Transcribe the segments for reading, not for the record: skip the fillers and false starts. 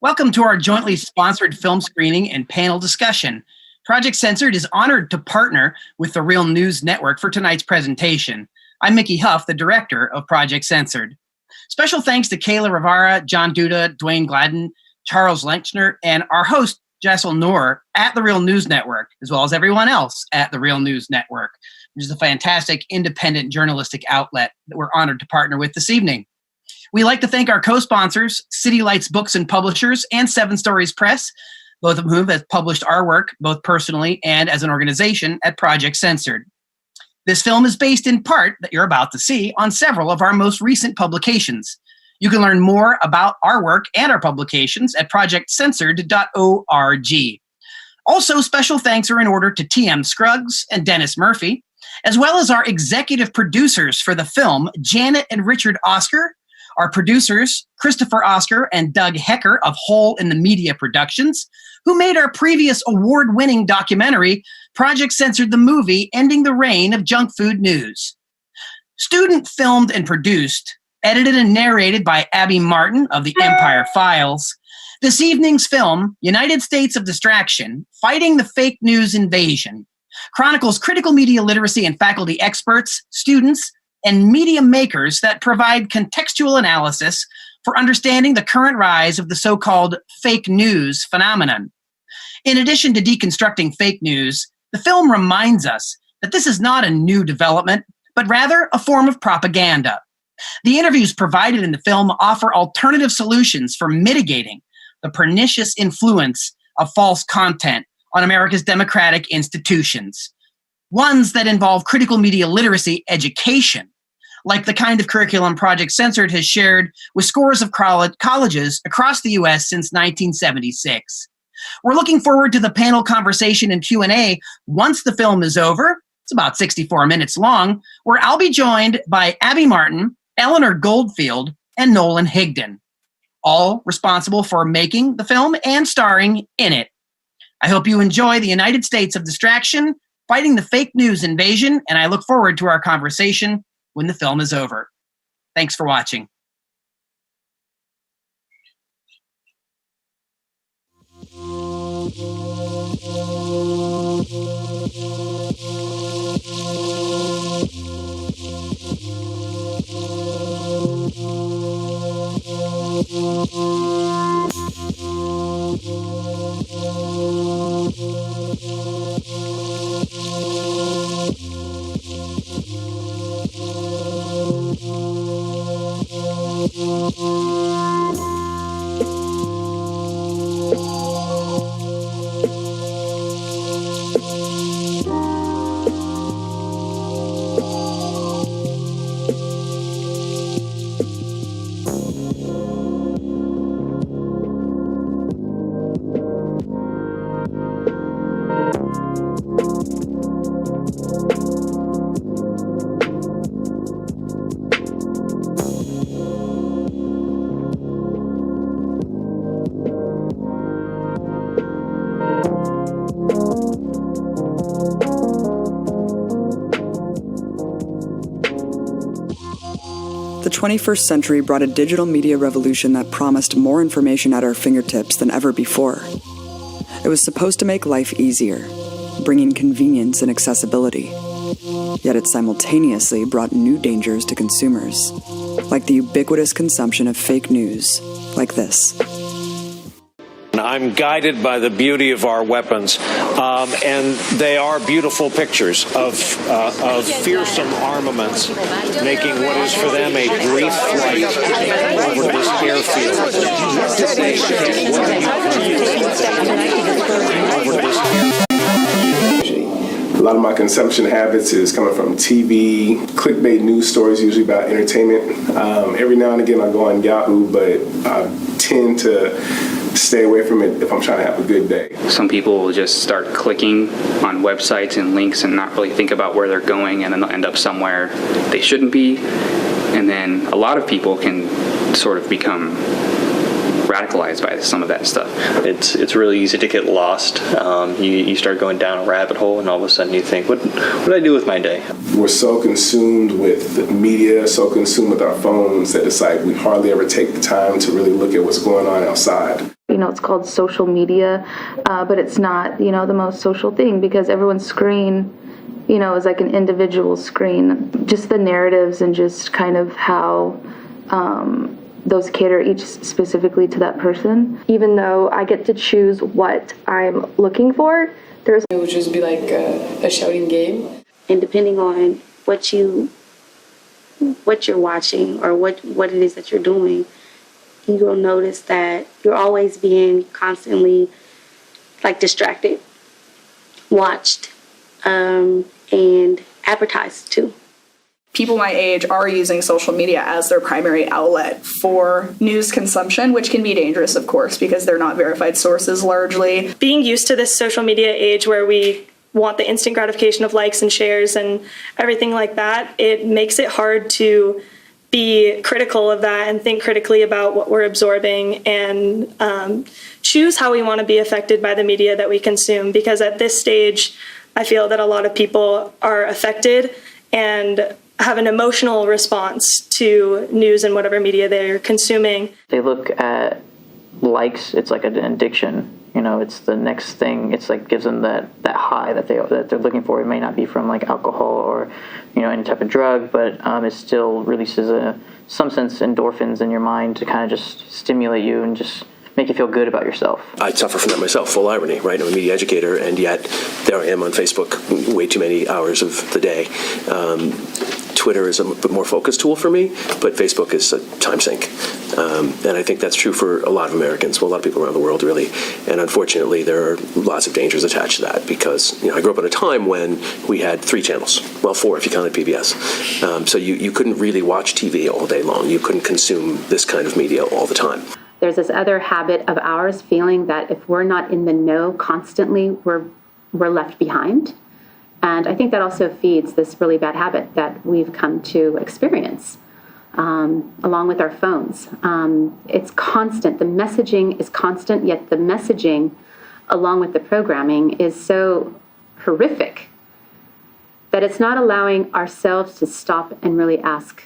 Welcome to our jointly sponsored film screening and panel discussion. Project Censored is honored to partner with the Real News Network for tonight's presentation. I'm Mickey Huff, the director of Project Censored. Special thanks to Kayla Rivara, John Duda, Dwayne Gladden, Charles Lenchner, and our host, Jessel Noor, at the Real News Network, as well as everyone else at the Real News Network, which is a fantastic independent journalistic outlet that we're honored to partner with this evening. We'd like to thank our co-sponsors, City Lights Books and Publishers and Seven Stories Press, both of whom have published our work, both personally and as an organization, at Project Censored. This film is based in part, that you're about to see, on several of our most recent publications. You can learn more about our work and our publications at projectcensored.org. Also, special thanks are in order to T.M. Scruggs and Dennis Murphy, as well as our executive producers for the film, Janet and Richard Oscar, our producers, Christopher Oscar and Doug Hecker of Hole in the Media Productions, who made our previous award-winning documentary, Project Censored the Movie, Ending the Reign of Junk Food News. Student filmed and produced, edited and narrated by Abby Martin of the Empire Files. This evening's film, United States of Distraction, Fighting the Fake News Invasion, chronicles critical media literacy and faculty experts, students, and media makers that provide contextual analysis for understanding the current rise of the so-called fake news phenomenon. In addition to deconstructing fake news, the film reminds us that this is not a new development, but rather a form of propaganda. The interviews provided in the film offer alternative solutions for mitigating the pernicious influence of false content on America's democratic institutions. Ones that involve critical media literacy education, like the kind of curriculum Project Censored has shared with scores of colleges across the U.S. since 1976. We're looking forward to the panel conversation and Q&A once the film is over. It's about 64 minutes long, where I'll be joined by Abby Martin, Eleanor Goldfield, and Nolan Higdon, all responsible for making the film and starring in it. I hope you enjoy the United States of Distraction, Fighting the Fake News Invasion, and I look forward to our conversation when the film is over. Thanks for watching. The 21st century brought a digital media revolution that promised more information at our fingertips than ever before. It was supposed to make life easier, bringing convenience and accessibility. Yet it simultaneously brought new dangers to consumers, like the ubiquitous consumption of fake news, like this. I'm guided by the beauty of our weapons, and they are beautiful pictures of fearsome armaments making what is for them a brief flight over this airfield. A lot of my consumption habits is coming from TV, clickbait news stories, usually about entertainment. Every now and again I go on Yahoo, but I tend to stay away from it if I'm trying to have a good day. Some people will just start clicking on websites and links and not really think about where they're going, and then they'll end up somewhere they shouldn't be. And then a lot of people can sort of become radicalized by some of that stuff. It's really easy to get lost. You start going down a rabbit hole, and all of a sudden you think, what do I do with my day? We're so consumed with media, so consumed with our phones that it's like we hardly ever take the time to really look at what's going on outside. it's called social media, but it's not, the most social thing, because everyone's screen, is like an individual screen. Just the narratives and just kind of how those cater each specifically to that person. Even though I get to choose what I'm looking for, it would just be like a shouting game. And depending on what you're watching or what it is that you're doing, you will notice that you're always being constantly distracted, watched, and advertised to. People my age are using social media as their primary outlet for news consumption, which can be dangerous, of course, because they're not verified sources largely. Being used to this social media age where we want the instant gratification of likes and shares and everything like that, it makes it hard to be critical of that and think critically about what we're absorbing and choose how we want to be affected by the media that we consume. Because at this stage, I feel that a lot of people are affected and have an emotional response to news and whatever media they're consuming. They look at likes, it's like an addiction. It's the next thing. It's like gives them that high that they're looking for. It may not be from like alcohol or any type of drug, but it still releases some sense endorphins in your mind to kind of just stimulate you and just make you feel good about yourself. I suffer from that myself, full irony, right? I'm a media educator, and yet there I am on Facebook way too many hours of the day. Twitter is a bit more focused tool for me, but Facebook is a time sink. And I think that's true for a lot of Americans, well, a lot of people around the world, really. And unfortunately, there are lots of dangers attached to that because, I grew up at a time when we had 3 channels. Well, 4 if you counted PBS. So you couldn't really watch TV all day long. You couldn't consume this kind of media all the time. There's this other habit of ours feeling that if we're not in the know constantly, we're left behind. And I think that also feeds this really bad habit that we've come to experience, along with our phones. It's constant. The messaging is constant, yet the messaging, along with the programming, is so horrific that it's not allowing ourselves to stop and really ask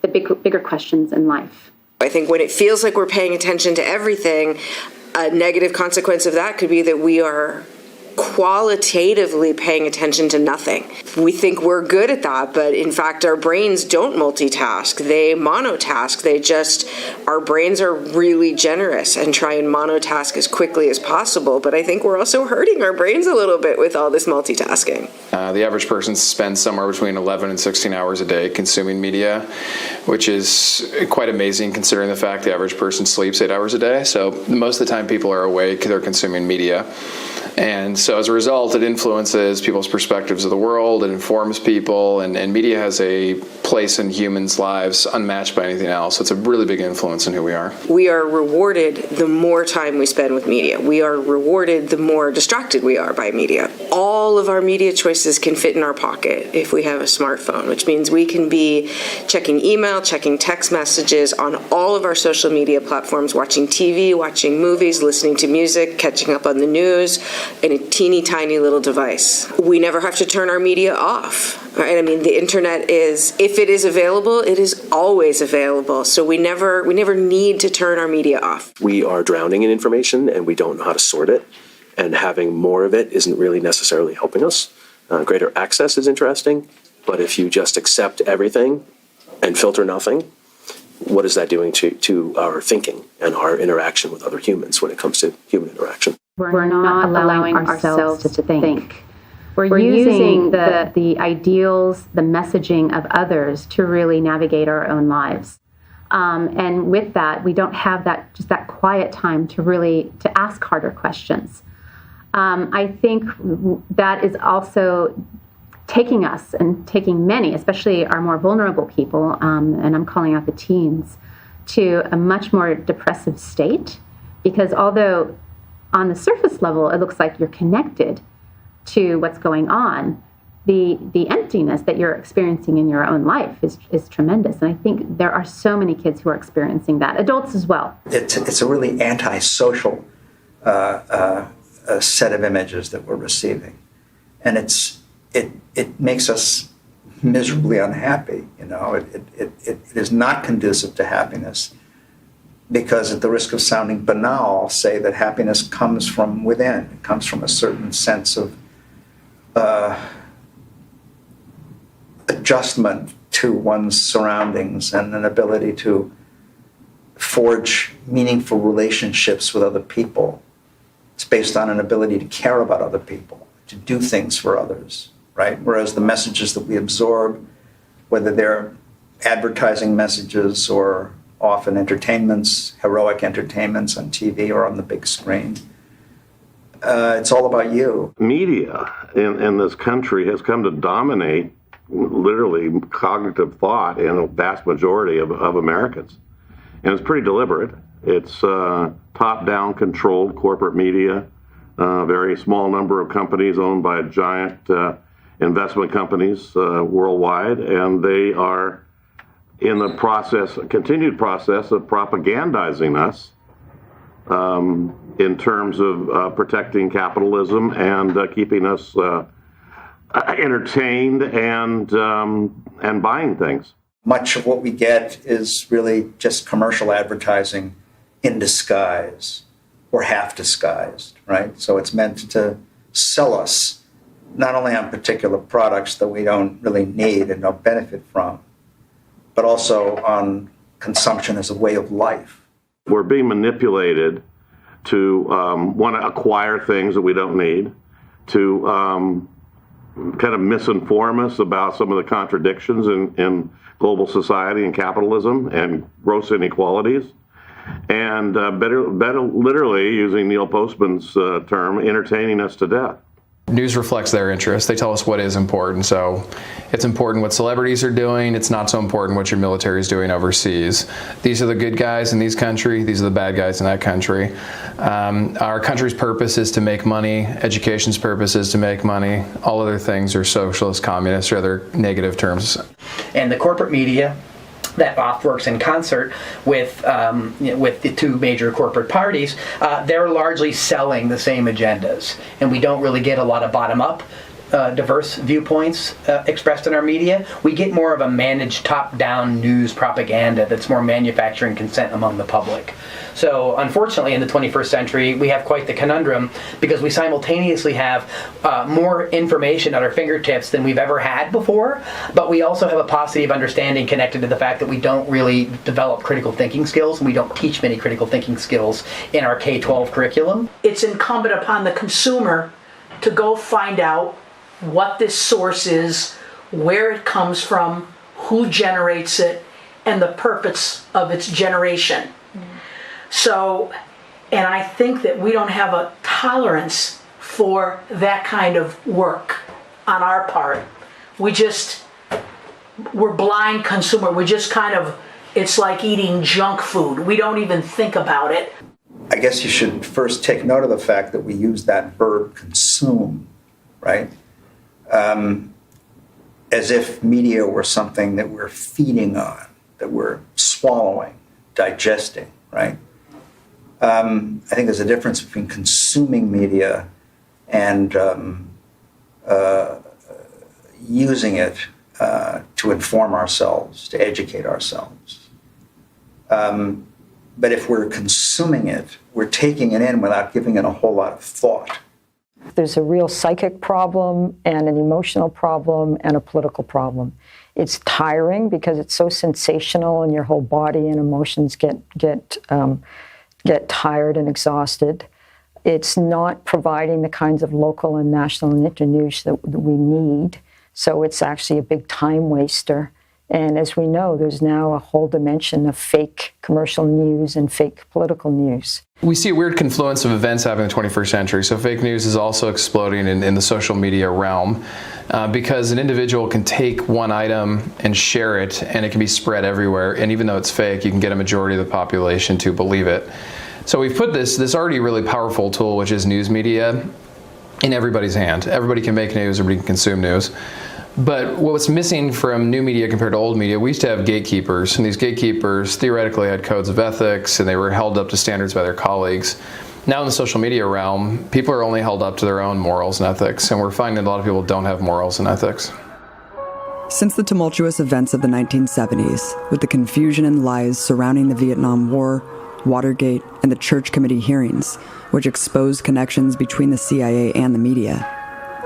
the bigger questions in life. I think when it feels like we're paying attention to everything, a negative consequence of that could be that we are qualitatively paying attention to nothing. We think we're good at that, but in fact our brains don't multitask. They monotask. Our brains are really generous and try and monotask as quickly as possible, but I think we're also hurting our brains a little bit with all this multitasking. The average person spends somewhere between 11 and 16 hours a day consuming media, which is quite amazing considering the fact the average person sleeps 8 hours a day. So most of the time people are awake, they're consuming media. And so as a result, it influences people's perspectives of the world, it informs people, and media has a place in humans' lives unmatched by anything else. It's a really big influence in who we are. We are rewarded the more time we spend with media. We are rewarded the more distracted we are by media. All of our media choices can fit in our pocket if we have a smartphone, which means we can be checking email, checking text messages on all of our social media platforms, watching TV, watching movies, listening to music, catching up on the news, in a teeny tiny little device. We never have to turn our media off, right? I mean, the internet is, if it is available, it is always available. So we never need to turn our media off. We are drowning in information and we don't know how to sort it. And having more of it isn't really necessarily helping us. Greater access is interesting, but if you just accept everything and filter nothing, what is that doing to our thinking and our interaction with other humans when it comes to human interaction? We're not allowing ourselves to think. We're using the ideals, the messaging of others to really navigate our own lives. And with that, we don't have that quiet time to ask harder questions. I think that is also taking us and taking many, especially our more vulnerable people, and I'm calling out the teens, to a much more depressive state. Because although on the surface level, it looks like you're connected to what's going on, the emptiness that you're experiencing in your own life is tremendous. And I think there are so many kids who are experiencing that, adults as well. It's a really antisocial set of images that we're receiving. And it makes us miserably unhappy. It is not conducive to happiness. because at the risk of sounding banal, say that happiness comes from within. It comes from a certain sense of adjustment to one's surroundings and an ability to forge meaningful relationships with other people. It's based on an ability to care about other people, to do things for others, right? Whereas the messages that we absorb, whether they're advertising messages or often entertainments, heroic entertainments on TV or on the big screen, it's all about you. Media in this country has come to dominate literally cognitive thought in a vast majority of Americans. And it's pretty deliberate. It's top-down controlled corporate media, very small number of companies owned by giant investment companies worldwide, and they are in the process, a continued process of propagandizing us in terms of protecting capitalism and keeping us entertained and buying things. Much of what we get is really just commercial advertising in disguise or half disguised, right? So it's meant to sell us not only on particular products that we don't really need and don't benefit from, but also on consumption as a way of life. We're being manipulated to want to acquire things that we don't need, to kind of misinform us about some of the contradictions in global society and capitalism and gross inequalities, and better literally, using Neil Postman's term, entertaining us to death. News reflects their interests. They tell us what is important. So it's important what celebrities are doing. It's not so important what your military is doing overseas. These are the good guys in these countries. These are the bad guys in that country. Our country's purpose is to make money. Education's purpose is to make money. All other things are socialist, communist, or other negative terms. And the corporate media that oft works in concert with the two major corporate parties, they're largely selling the same agendas. And we don't really get a lot of bottom-up, diverse viewpoints expressed in our media. We get more of a managed top-down news propaganda that's more manufacturing consent among the public. So unfortunately in the 21st century we have quite the conundrum, because we simultaneously have more information at our fingertips than we've ever had before, but we also have a paucity of understanding connected to the fact that we don't really develop critical thinking skills, and we don't teach many critical thinking skills in our K-12 curriculum. It's incumbent upon the consumer to go find out what this source is, where it comes from, who generates it, and the purpose of its generation. So, and I think that we don't have a tolerance for that kind of work on our part. We're blind consumer. We just kind of, it's like eating junk food. We don't even think about it. I guess you should first take note of the fact that we use that verb consume, right? As if media were something that we're feeding on, that we're swallowing, digesting, right? I think there's a difference between consuming media and using it to inform ourselves, to educate ourselves. But if we're consuming it, we're taking it in without giving it a whole lot of thought. There's a real psychic problem and an emotional problem and a political problem. It's tiring because it's so sensational and your whole body and emotions get tired and exhausted. It's not providing the kinds of local and national and internews that we need. So it's actually a big time waster. And as we know, there's now a whole dimension of fake commercial news and fake political news. We see a weird confluence of events happening in the 21st century. So fake news is also exploding in the social media realm because an individual can take one item and share it, and it can be spread everywhere. And even though it's fake, you can get a majority of the population to believe it. So we've put this already really powerful tool, which is news media, in everybody's hand. Everybody can make news, everybody can consume news. But what's missing from new media compared to old media, we used to have gatekeepers, and these gatekeepers theoretically had codes of ethics, and they were held up to standards by their colleagues. Now in the social media realm, people are only held up to their own morals and ethics, and we're finding a lot of people don't have morals and ethics. Since the tumultuous events of the 1970s, with the confusion and lies surrounding the Vietnam War, Watergate, and the Church Committee hearings, which exposed connections between the CIA and the media,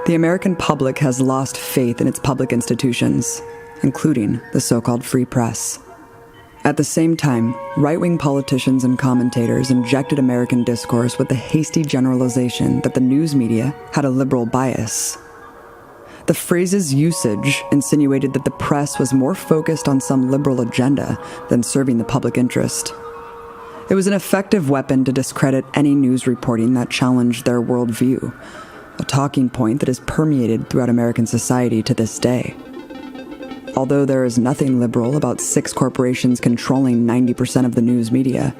the American public has lost faith in its public institutions, including the so-called free press. At the same time, right-wing politicians and commentators injected American discourse with the hasty generalization that the news media had a liberal bias. The phrase's usage insinuated that the press was more focused on some liberal agenda than serving the public interest. It was an effective weapon to discredit any news reporting that challenged their worldview, a talking point that is permeated throughout American society to this day. Although there is nothing liberal about 6 corporations controlling 90% of the news media,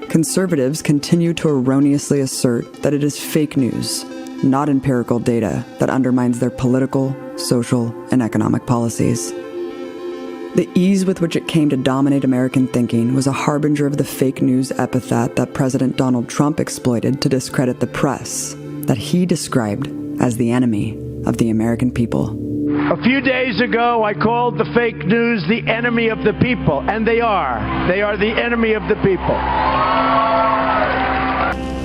conservatives continue to erroneously assert that it is fake news, not empirical data, that undermines their political, social, and economic policies. The ease with which it came to dominate American thinking was a harbinger of the fake news epithet that President Donald Trump exploited to discredit the press, that he described as the enemy of the American people. A few days ago, I called the fake news the enemy of the people, and they are. They are the enemy of the people.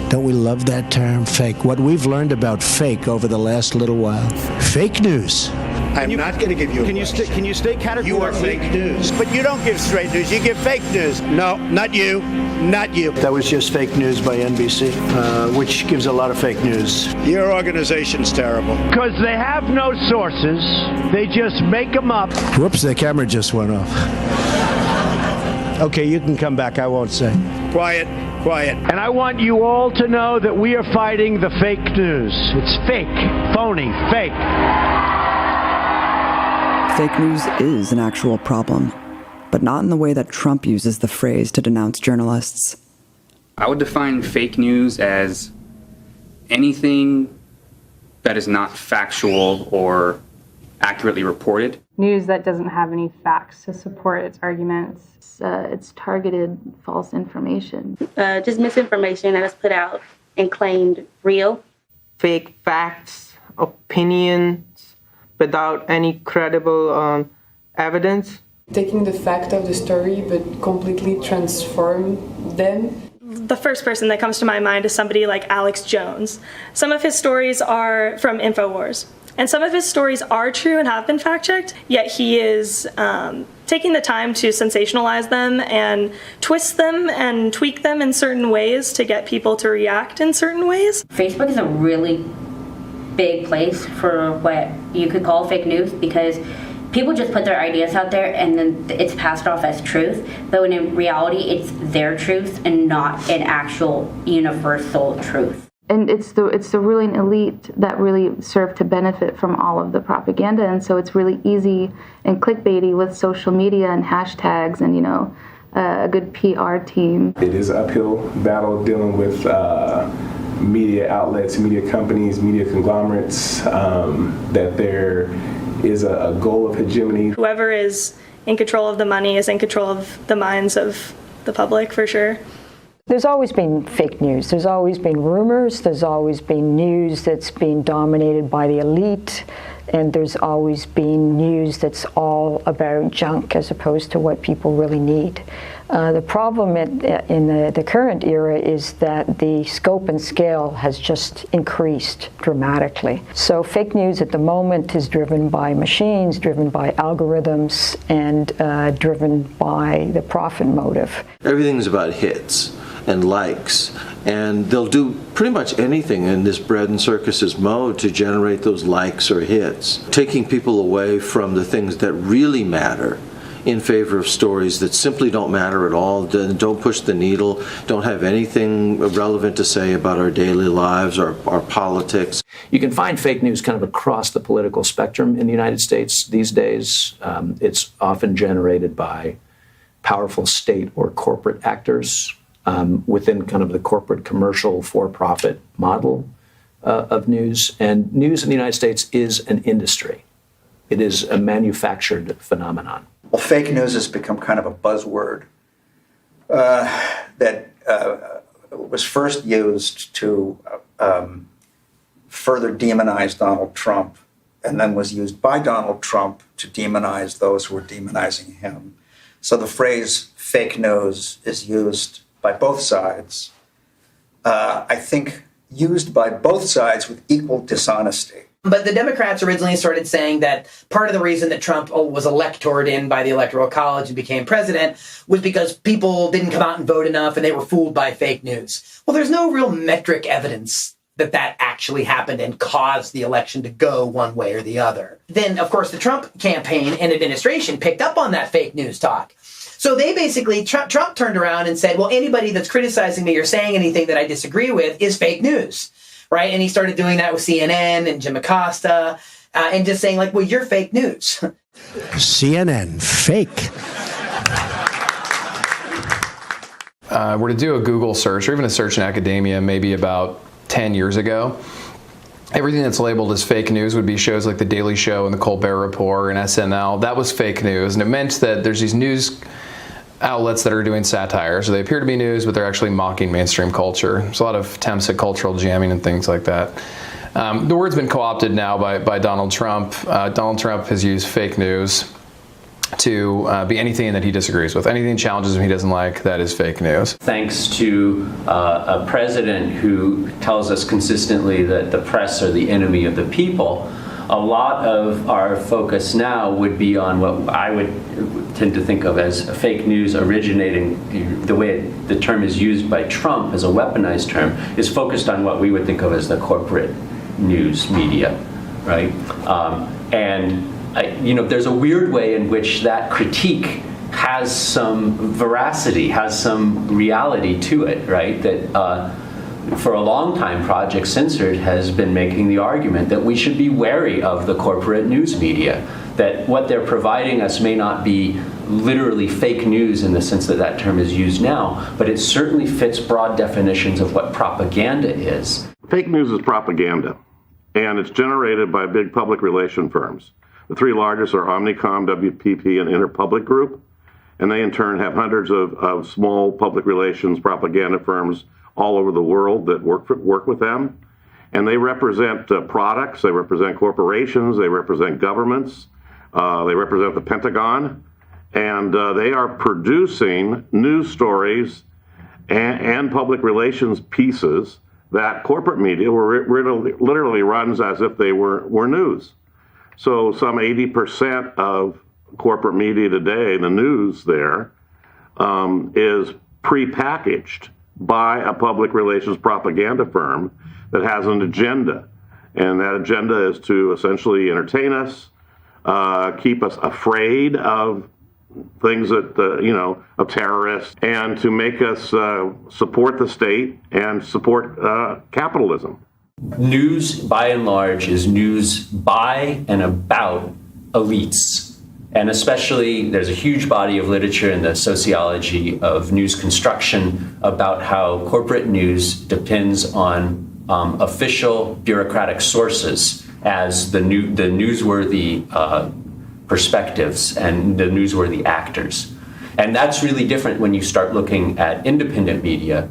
Don't we love that term, fake? What we've learned about fake over the last little while. Fake news. I'm not going to give you. Can you stay categorically? You are fake news. But you don't give straight news. You give fake news. No, not you. Not you. That was just fake news by NBC, which gives a lot of fake news. Your organization's terrible. Because they have no sources. They just make them up. Whoops, the camera just went off. Okay, you can come back. I won't say. Quiet. And I want you all to know that we are fighting the fake news. It's fake, phony, fake. Fake news is an actual problem, but not in the way that Trump uses the phrase to denounce journalists. I would define fake news as anything that is not factual or accurately reported. News that doesn't have any facts to support its arguments. It's targeted false information. Just misinformation that is put out and claimed real. Fake facts, opinions, without any credible evidence. Taking the fact of the story but completely transform them. The first person that comes to my mind is somebody like Alex Jones. Some of his stories are from InfoWars, and some of his stories are true and have been fact-checked, yet he is taking the time to sensationalize them and twist them and tweak them in certain ways to get people to react in certain ways. Facebook is a really big place for what you could call fake news because people just put their ideas out there and then it's passed off as truth, but when in reality it's their truth and not an actual universal truth. And it's the ruling elite that really serve to benefit from all of the propaganda, and so it's really easy and clickbaity with social media and hashtags and a good PR team. It is an uphill battle dealing with media outlets, media companies, media conglomerates, that there is a goal of hegemony. Whoever is in control of the money is in control of the minds of the public, for sure. There's always been fake news. There's always been rumors. There's always been news that's been dominated by the elite. And there's always been news that's all about junk as opposed to what people really need. The problem in the current era is that the scope and scale has just increased dramatically. So fake news at the moment is driven by machines, driven by algorithms, and driven by the profit motive. Everything's about hits and likes, and they'll do pretty much anything in this bread and circuses mode to generate those likes or hits, taking people away from the things that really matter in favor of stories that simply don't matter at all, don't push the needle, don't have anything relevant to say about our daily lives or our politics. You can find fake news kind of across the political spectrum in the United States these days. It's often generated by powerful state or corporate actors within kind of the corporate commercial for-profit model of news. And news in the United States is an industry. It is a manufactured phenomenon. Well, fake news has become kind of a buzzword that was first used to further demonize Donald Trump, and then was used by Donald Trump to demonize those who were demonizing him. So the phrase fake news is used by both sides, I think used by both sides with equal dishonesty. But the Democrats originally started saying that part of the reason that Trump was electored in by the Electoral College and became president was because people didn't come out and vote enough and they were fooled by fake news. Well, there's no real metric evidence that actually happened and caused the election to go one way or the other. Then, of course, the Trump campaign and administration picked up on that fake news talk. So they basically, Trump turned around and said, well, anybody that's criticizing me or saying anything that I disagree with is fake news. Right? And he started doing that with CNN and Jim Acosta and just saying, like, well, you're fake news. CNN, fake. Were to do a Google search or even a search in academia maybe about 10 years ago, everything that's labeled as fake news would be shows like The Daily Show and The Colbert Report and SNL. That was fake news. And it meant that there's these news outlets that are doing satire. So they appear to be news, but they're actually mocking mainstream culture. There's a lot of attempts at cultural jamming and things like that. The word's been co-opted now by Donald Trump. Donald Trump has used fake news to be anything that he disagrees with. Anything challenges him he doesn't like, that is fake news. Thanks to a president who tells us consistently that the press are the enemy of the people, a lot of our focus now would be on what I would tend to think of as fake news originating, the way the term is used by Trump as a weaponized term, is focused on what we would think of as the corporate news media, right? There's a weird way in which that critique has some veracity, has some reality to it, right? That for a long time, Project Censored has been making the argument that we should be wary of the corporate news media, that what they're providing us may not be literally fake news in the sense that that term is used now, but it certainly fits broad definitions of what propaganda is. Fake news is propaganda, and it's generated by big public relation firms. The three largest are Omnicom, WPP, and Interpublic Group, and they in turn have hundreds of small public relations propaganda firms all over the world that work with them. And they represent products, they represent corporations, they represent governments, they represent the Pentagon, and they are producing news stories and public relations pieces that corporate media literally runs as if they were news. So some 80% of corporate media today, the news there, is prepackaged by a public relations propaganda firm that has an agenda. And that agenda is to essentially entertain us, keep us afraid of things that, of terrorists, and to make us support the state and support capitalism. News, by and large, is news by and about elites. And especially, there's a huge body of literature in the sociology of news construction about how corporate news depends on official bureaucratic sources as the newsworthy perspectives and the newsworthy actors. And that's really different when you start looking at independent media.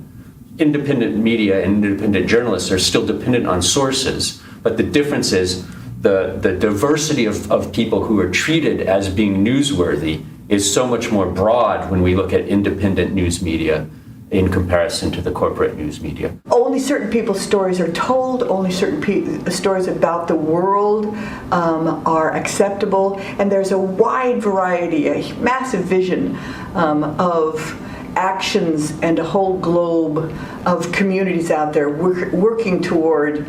Independent media and independent journalists are still dependent on sources, but the difference is the diversity of people who are treated as being newsworthy is so much more broad when we look at independent news media in comparison to the corporate news media. Only certain people's stories are told, only certain stories about the world are acceptable, and there's a wide variety, a massive vision of actions and a whole globe of communities out there working toward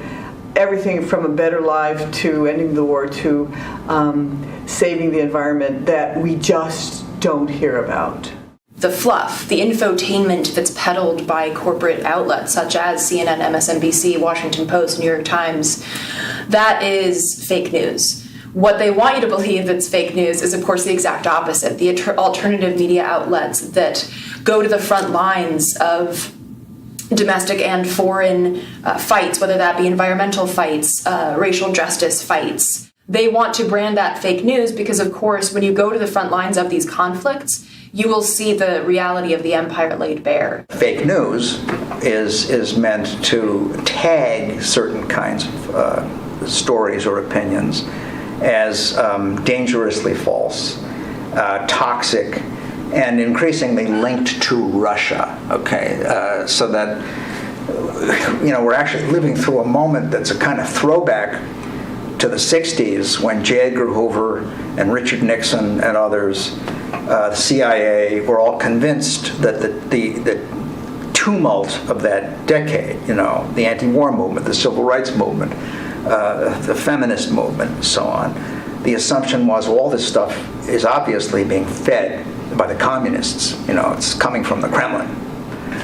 everything from a better life to ending the war to saving the environment that we just don't hear about. The fluff, the infotainment that's peddled by corporate outlets such as CNN, MSNBC, Washington Post, New York Times, that is fake news. What they want you to believe it's fake news is, of course, the exact opposite. The alternative media outlets that go to the front lines of domestic and foreign fights, whether that be environmental fights, racial justice fights. They want to brand that fake news because, of course, when you go to the front lines of these conflicts, you will see the reality of the empire laid bare. Fake news is meant to tag certain kinds of stories or opinions as dangerously false, toxic, and increasingly linked to Russia, okay? So that, we're actually living through a moment that's a kind of throwback to the 60s when J. Edgar Hoover and Richard Nixon and others, the CIA, were all convinced that the tumult of that decade, the anti-war movement, the civil rights movement, the feminist movement, and so on, the assumption was all this stuff is obviously being fed by the communists. It's coming from the Kremlin.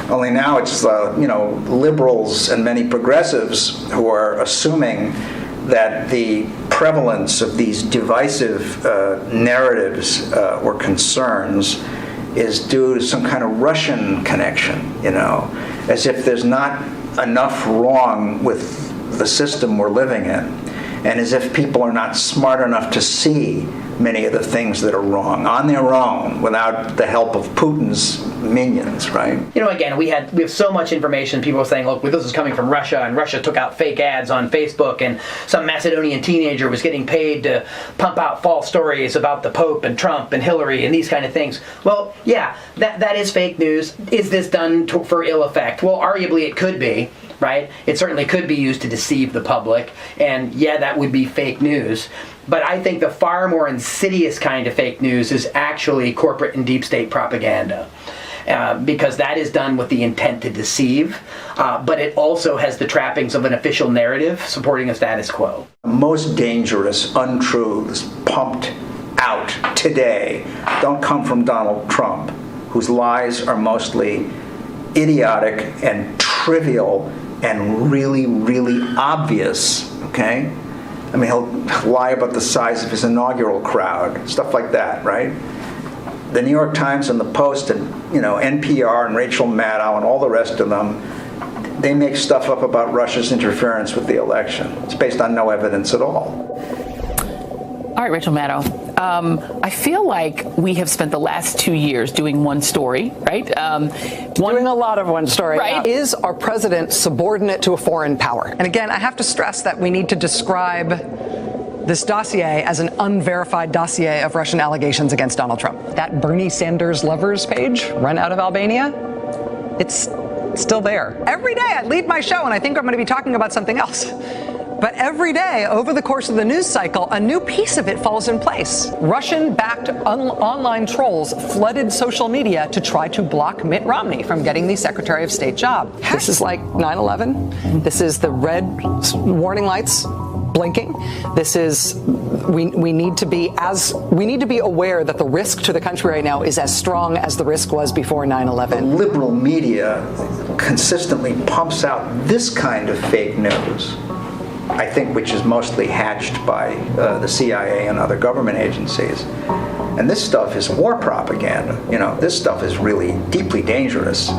Only now it's liberals and many progressives who are assuming that the prevalence of these divisive narratives or concerns is due to some kind of Russian connection, as if there's not enough wrong with the system we're living in, and as if people are not smart enough to see many of the things that are wrong on their own without the help of Putin's minions, right? Again, we have so much information. People are saying, look, this is coming from Russia, and Russia took out fake ads on Facebook, and some Macedonian teenager was getting paid to pump out false stories about the Pope and Trump and Hillary and these kind of things. Well, yeah, that is fake news. Is this done for ill effect? Well, arguably it could be. Right? It certainly could be used to deceive the public, and yeah, that would be fake news. But I think the far more insidious kind of fake news is actually corporate and deep state propaganda. Because that is done with the intent to deceive, but it also has the trappings of an official narrative supporting a status quo. Most dangerous untruths pumped out today don't come from Donald Trump, whose lies are mostly idiotic and trivial and really, really obvious, okay? I mean, he'll lie about the size of his inaugural crowd, stuff like that, right? The New York Times and the Post and, NPR and Rachel Maddow and all the rest of them, they make stuff up about Russia's interference with the election. It's based on no evidence at all. All right, Rachel Maddow. I feel like we have spent the last 2 years doing one story, right? Doing a lot of one story. Right. Is our president subordinate to a foreign power? And again, I have to stress that we need to describe this dossier as an unverified dossier of Russian allegations against Donald Trump. That Bernie Sanders lovers page, run out of Albania, it's still there. Every day I leave my show and I think I'm going to be talking about something else. But every day, over the course of the news cycle, a new piece of it falls in place. Russian-backed online trolls flooded social media to try to block Mitt Romney from getting the Secretary of State job. This is like 9/11. This is the red warning lights blinking. This is we need to be aware that the risk to the country right now is as strong as the risk was before 9/11. The liberal media consistently pumps out this kind of fake news, I think, which is mostly hatched by the CIA and other government agencies. And this stuff is war propaganda. This stuff is really deeply dangerous.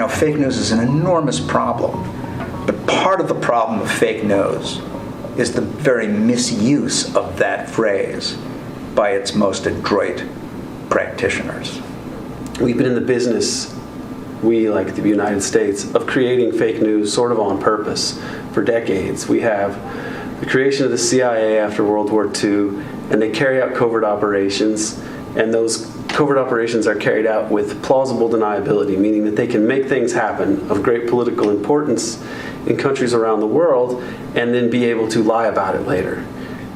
Fake news is an enormous problem. But part of the problem of fake news is the very misuse of that phrase by its most adroit practitioners. We've been in the business, we like the United States, of creating fake news sort of on purpose for decades. We have the creation of the CIA after World War II, and they carry out covert operations, and those covert operations are carried out with plausible deniability, meaning that they can make things happen of great political importance in countries around the world and then be able to lie about it later.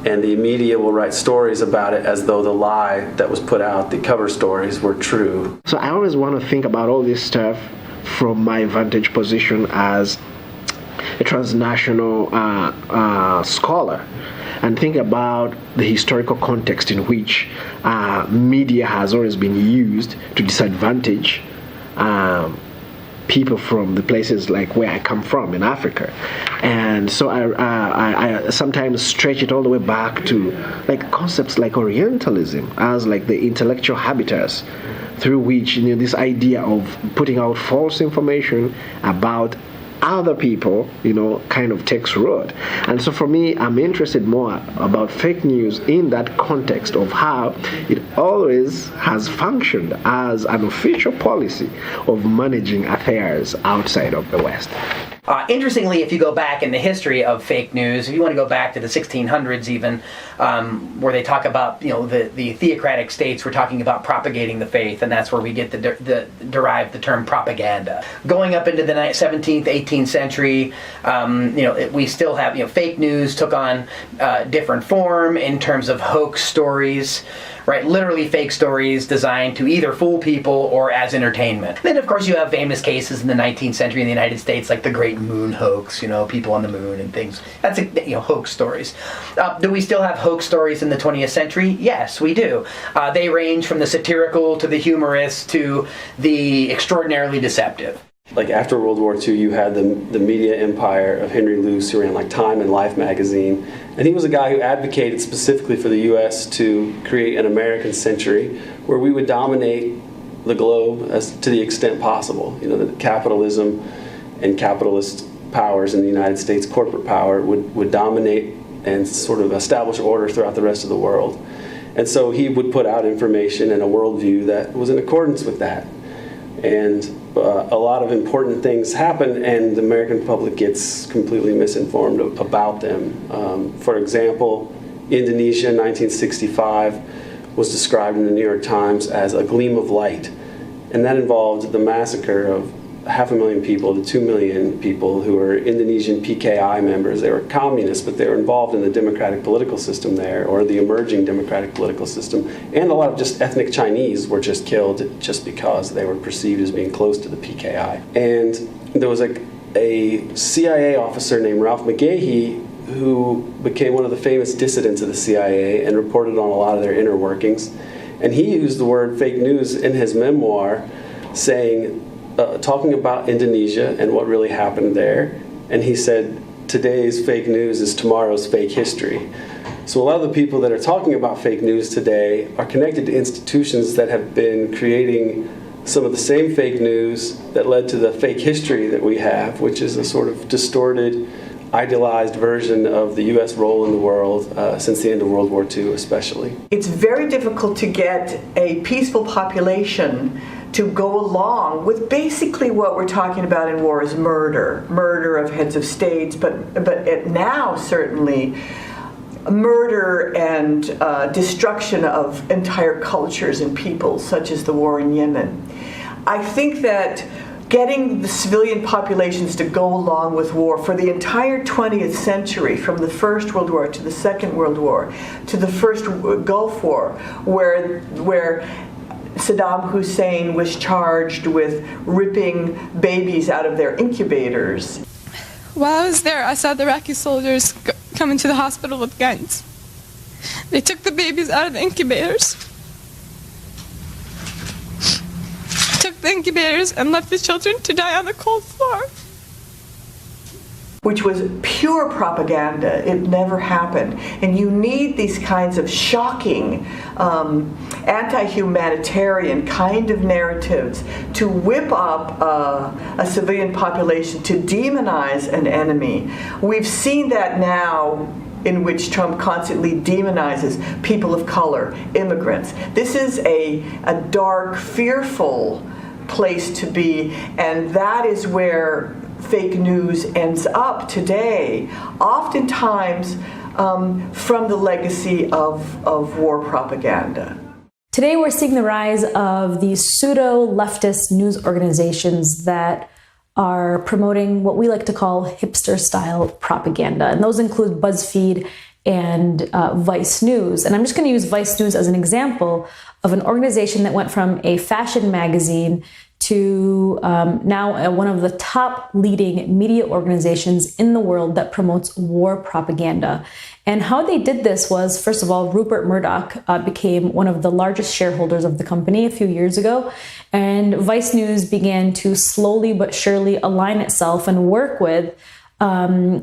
And the media will write stories about it as though the lie that was put out, the cover stories, were true. So I always want to think about all this stuff from my vantage position as a transnational scholar, and think about the historical context in which media has always been used to disadvantage people from the places like where I come from in Africa. And so I sometimes stretch it all the way back to like concepts like Orientalism as like the intellectual habitus through which this idea of putting out false information about other people, kind of takes root. And so for me, I'm interested more about fake news in that context of how it always has functioned as an official policy of managing affairs outside of the West. Interestingly, if you go back in the history of fake news, if you want to go back to the 1600s even, where they talk about, the theocratic states were talking about propagating the faith, and that's where we get derive the term propaganda. Going up into the 17th, 18th century, we still have, fake news took on different form in terms of hoax stories, right? Literally fake stories designed to either fool people or as entertainment. Then, of course, you have famous cases in the 19th century in the United States, like the Great Moon Hoax, people on the moon and things. That's, hoax stories. Do we still have hoax stories in the 20th century? Yes, we do. They range from the satirical to the humorous to the extraordinarily deceptive. Like after World War II, you had the media empire of Henry Luce, who ran like Time and Life magazine. And he was a guy who advocated specifically for the U.S. to create an American century where we would dominate the globe as to the extent possible. That capitalism and capitalist powers in the United States, corporate power, would dominate and sort of establish order throughout the rest of the world. And so he would put out information and a worldview that was in accordance with that. And a lot of important things happen, and the American public gets completely misinformed about them. For example, Indonesia in 1965 was described in the New York Times as a gleam of light, and that involved the massacre of 500,000 people to 2 million people who were Indonesian PKI members. They were communists, but they were involved in the democratic political system there, or the emerging democratic political system. And a lot of just ethnic Chinese were just killed just because they were perceived as being close to the PKI. And there was a CIA officer named Ralph McGahey who became one of the famous dissidents of the CIA and reported on a lot of their inner workings. And he used the word fake news in his memoir, saying, talking about Indonesia and what really happened there. And he said, today's fake news is tomorrow's fake history. So a lot of the people that are talking about fake news today are connected to institutions that have been creating some of the same fake news that led to the fake history that we have, which is a sort of distorted, idealized version of the U.S. role in the world since the end of World War II especially. It's very difficult to get a peaceful population to go along with basically what we're talking about in war is murder of heads of states, but now certainly murder and destruction of entire cultures and peoples, such as the war in Yemen. I think that getting the civilian populations to go along with war for the entire 20th century, from the First World War to the Second World War to the First Gulf War, where Saddam Hussein was charged with ripping babies out of their incubators. While I was there, I saw the Iraqi soldiers come into the hospital with guns. They took the babies out of the incubators, and left the children to die on the cold floor. Which was pure propaganda. It never happened. And you need these kinds of shocking, anti-humanitarian kind of narratives to whip up a civilian population, to demonize an enemy. We've seen that now, in which Trump constantly demonizes people of color, immigrants. This is a dark, fearful place to be, and that is where fake news ends up today, oftentimes from the legacy of war propaganda. Today we're seeing the rise of these pseudo-leftist news organizations that are promoting what we like to call hipster-style propaganda. And those include BuzzFeed and Vice News. And I'm just going to use Vice News as an example of an organization that went from a fashion magazine to now one of the top leading media organizations in the world that promotes war propaganda. And how they did this was, first of all, Rupert Murdoch became one of the largest shareholders of the company a few years ago, and Vice News began to slowly but surely align itself and work with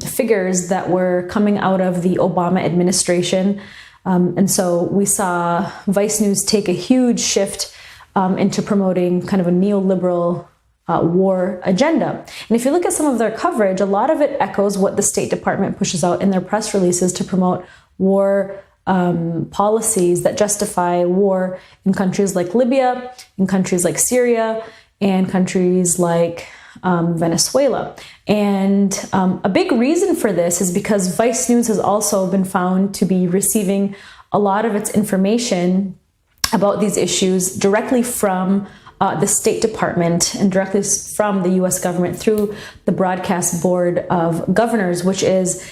figures that were coming out of the Obama administration. And so we saw Vice News take a huge shift into promoting kind of a neoliberal war agenda. And if you look at some of their coverage, a lot of it echoes what the State Department pushes out in their press releases to promote war policies that justify war in countries like Libya, in countries like Syria, and countries like Venezuela. And a big reason for this is because Vice News has also been found to be receiving a lot of its information about these issues directly from the State Department and directly from the U.S. government through the Broadcast Board of Governors, which is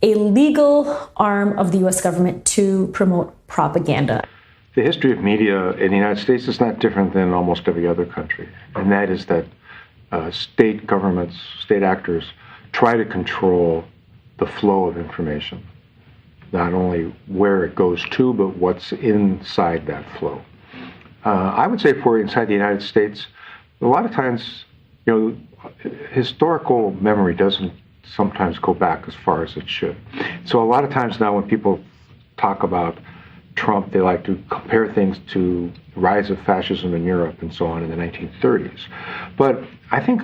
a legal arm of the U.S. government to promote propaganda. The history of media in the United States is not different than almost every other country, and that is that state governments, state actors try to control the flow of information, not only where it goes to, but what's inside that flow. I would say for inside the United States, a lot of times, historical memory doesn't sometimes go back as far as it should. So a lot of times now when people talk about Trump, they like to compare things to the rise of fascism in Europe and so on in the 1930s. But I think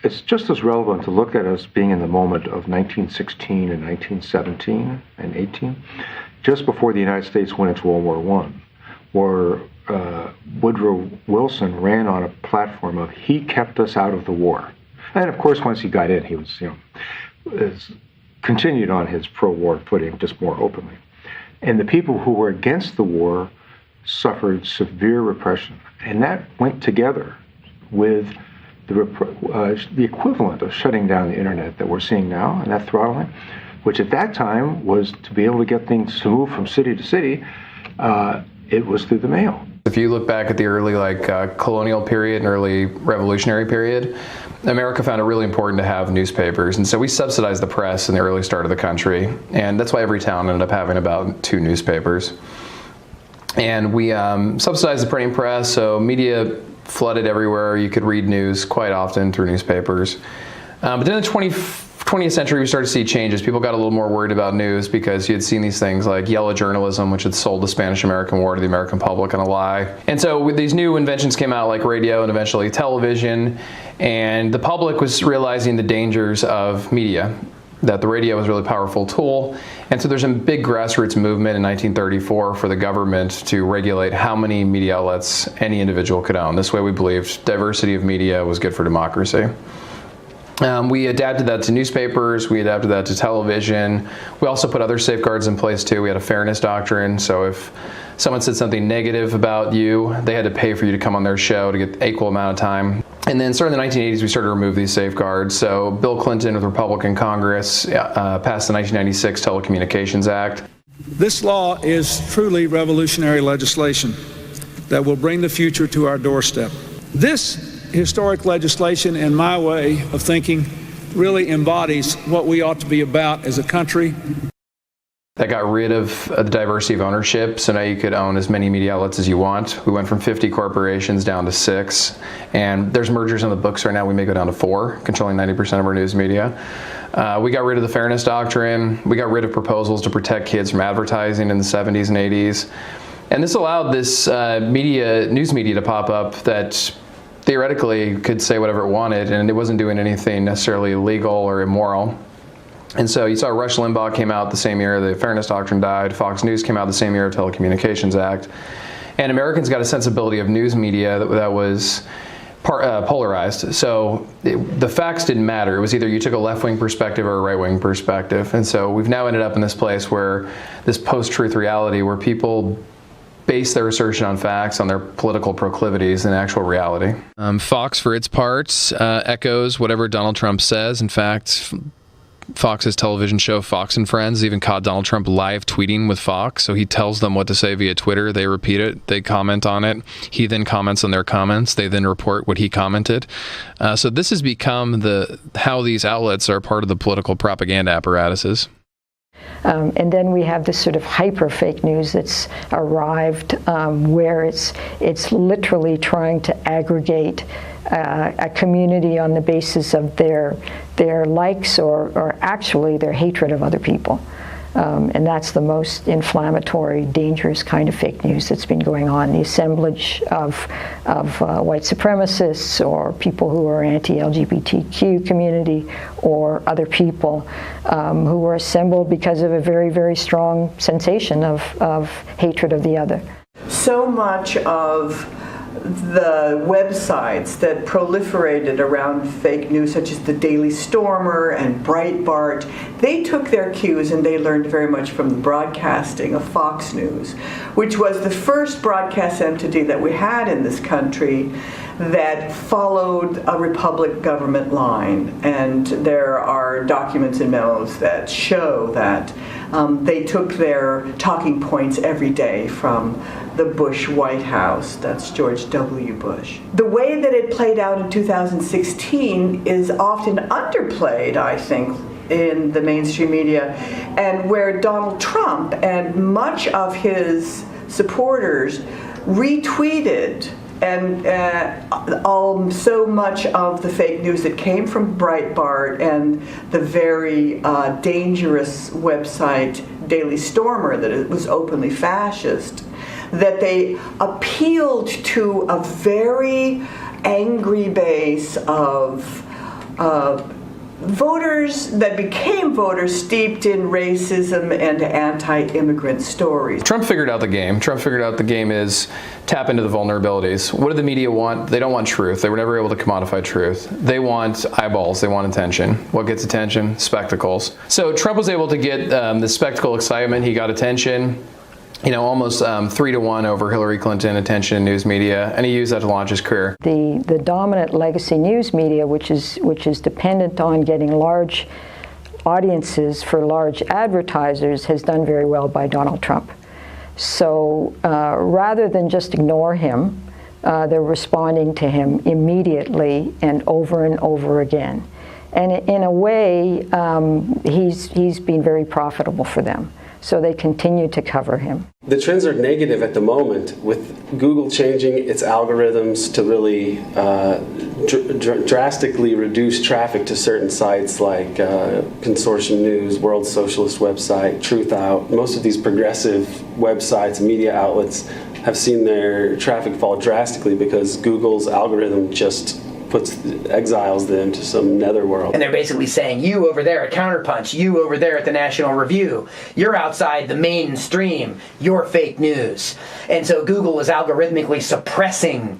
it's just as relevant to look at us being in the moment of 1916 and 1917 and 18, just before the United States went into World War I, where Woodrow Wilson ran on a platform of he kept us out of the war. And of course, once he got in, he was, continued on his pro-war footing just more openly. And the people who were against the war suffered severe repression. And that went together with the equivalent of shutting down the internet that we're seeing now, and that throttling, which at that time was to be able to get things to move from city to city, it was through the mail. If you look back at the early colonial period and early revolutionary period, America found it really important to have newspapers. And so we subsidized the press in the early start of the country. And that's why every town ended up having about 2 newspapers. And we subsidized the printing press, so media flooded everywhere. You could read news quite often through newspapers. But then in the 20th century, we started to see changes. People got a little more worried about news because you had seen these things like yellow journalism, which had sold the Spanish-American War to the American public on a lie. And so with these new inventions came out like radio and eventually television, and the public was realizing the dangers of media, that the radio was a really powerful tool. And so there's a big grassroots movement in 1934 for the government to regulate how many media outlets any individual could own. This way we believed diversity of media was good for democracy. We adapted that to newspapers, we adapted that to television. We also put other safeguards in place too. We had a fairness doctrine, so if someone said something negative about you, they had to pay for you to come on their show to get equal amount of time. And then starting in the 1980s, we started to remove these safeguards. So Bill Clinton with Republican Congress passed the 1996 Telecommunications Act. This law is truly revolutionary legislation that will bring the future to our doorstep. This historic legislation, in my way of thinking, really embodies what we ought to be about as a country. That got rid of the diversity of ownership, so now you could own as many media outlets as you want. We went from 50 corporations down to 6, and there's mergers on the books right now. We may go down to 4, controlling 90% of our news media. We got rid of the fairness doctrine. We got rid of proposals to protect kids from advertising in the 70s and 80s. And this allowed this news media to pop up that theoretically could say whatever it wanted, and it wasn't doing anything necessarily illegal or immoral. And so you saw Rush Limbaugh came out the same year the Fairness Doctrine died. Fox News came out the same year, Telecommunications Act. And Americans got a sensibility of news media that was polarized. So the facts didn't matter. It was either you took a left-wing perspective or a right-wing perspective. And so we've now ended up in this place where this post-truth reality where people base their assertion on facts, on their political proclivities, and actual reality. Fox, for its part, echoes whatever Donald Trump says. In fact, Fox's television show, Fox and Friends, even caught Donald Trump live tweeting with Fox. So he tells them what to say via Twitter. They repeat it. They comment on it. He then comments on their comments. They then report what he commented. So this has become how these outlets are part of the political propaganda apparatuses. And then we have this sort of hyper fake news that's arrived where it's literally trying to aggregate a community on the basis of their likes or actually their hatred of other people. And that's the most inflammatory, dangerous kind of fake news that's been going on. The assemblage of white supremacists or people who are anti-LGBTQ community or other people who were assembled because of a very, very strong sensation of hatred of the other. So much of the websites that proliferated around fake news, such as the Daily Stormer and Breitbart, they took their cues and they learned very much from the broadcasting of Fox News, which was the first broadcast entity that we had in this country that followed a republic government line. And there are documents and memos that show that they took their talking points every day from the Bush White House. That's George W. Bush. The way that it played out in 2016 is often underplayed, I think, in the mainstream media, and where Donald Trump and much of his supporters retweeted and so much of the fake news that came from Breitbart and the very dangerous website Daily Stormer, that it was openly fascist, that they appealed to a very angry base of voters that became voters steeped in racism and anti-immigrant stories. Trump figured out the game. Trump figured out the game is tap into the vulnerabilities. What do the media want? They don't want truth. They were never able to commodify truth. They want eyeballs. They want attention. What gets attention? Spectacles. So Trump was able to get the spectacle excitement. He got attention. Almost 3-1 over Hillary Clinton attention in news media, and he used that to launch his career. The dominant legacy news media, which is dependent on getting large audiences for large advertisers, has done very well by Donald Trump. So rather than just ignore him, they're responding to him immediately and over again. And in a way, he's been very profitable for them. So they continue to cover him. The trends are negative at the moment, with Google changing its algorithms to really drastically reduce traffic to certain sites like Consortium News, World Socialist website, Truth Out. Most of these progressive websites, media outlets, have seen their traffic fall drastically because Google's algorithm just exiles them to some netherworld. And they're basically saying, you over there at Counterpunch, you over there at the National Review, you're outside the mainstream, you're fake news. And so Google is algorithmically suppressing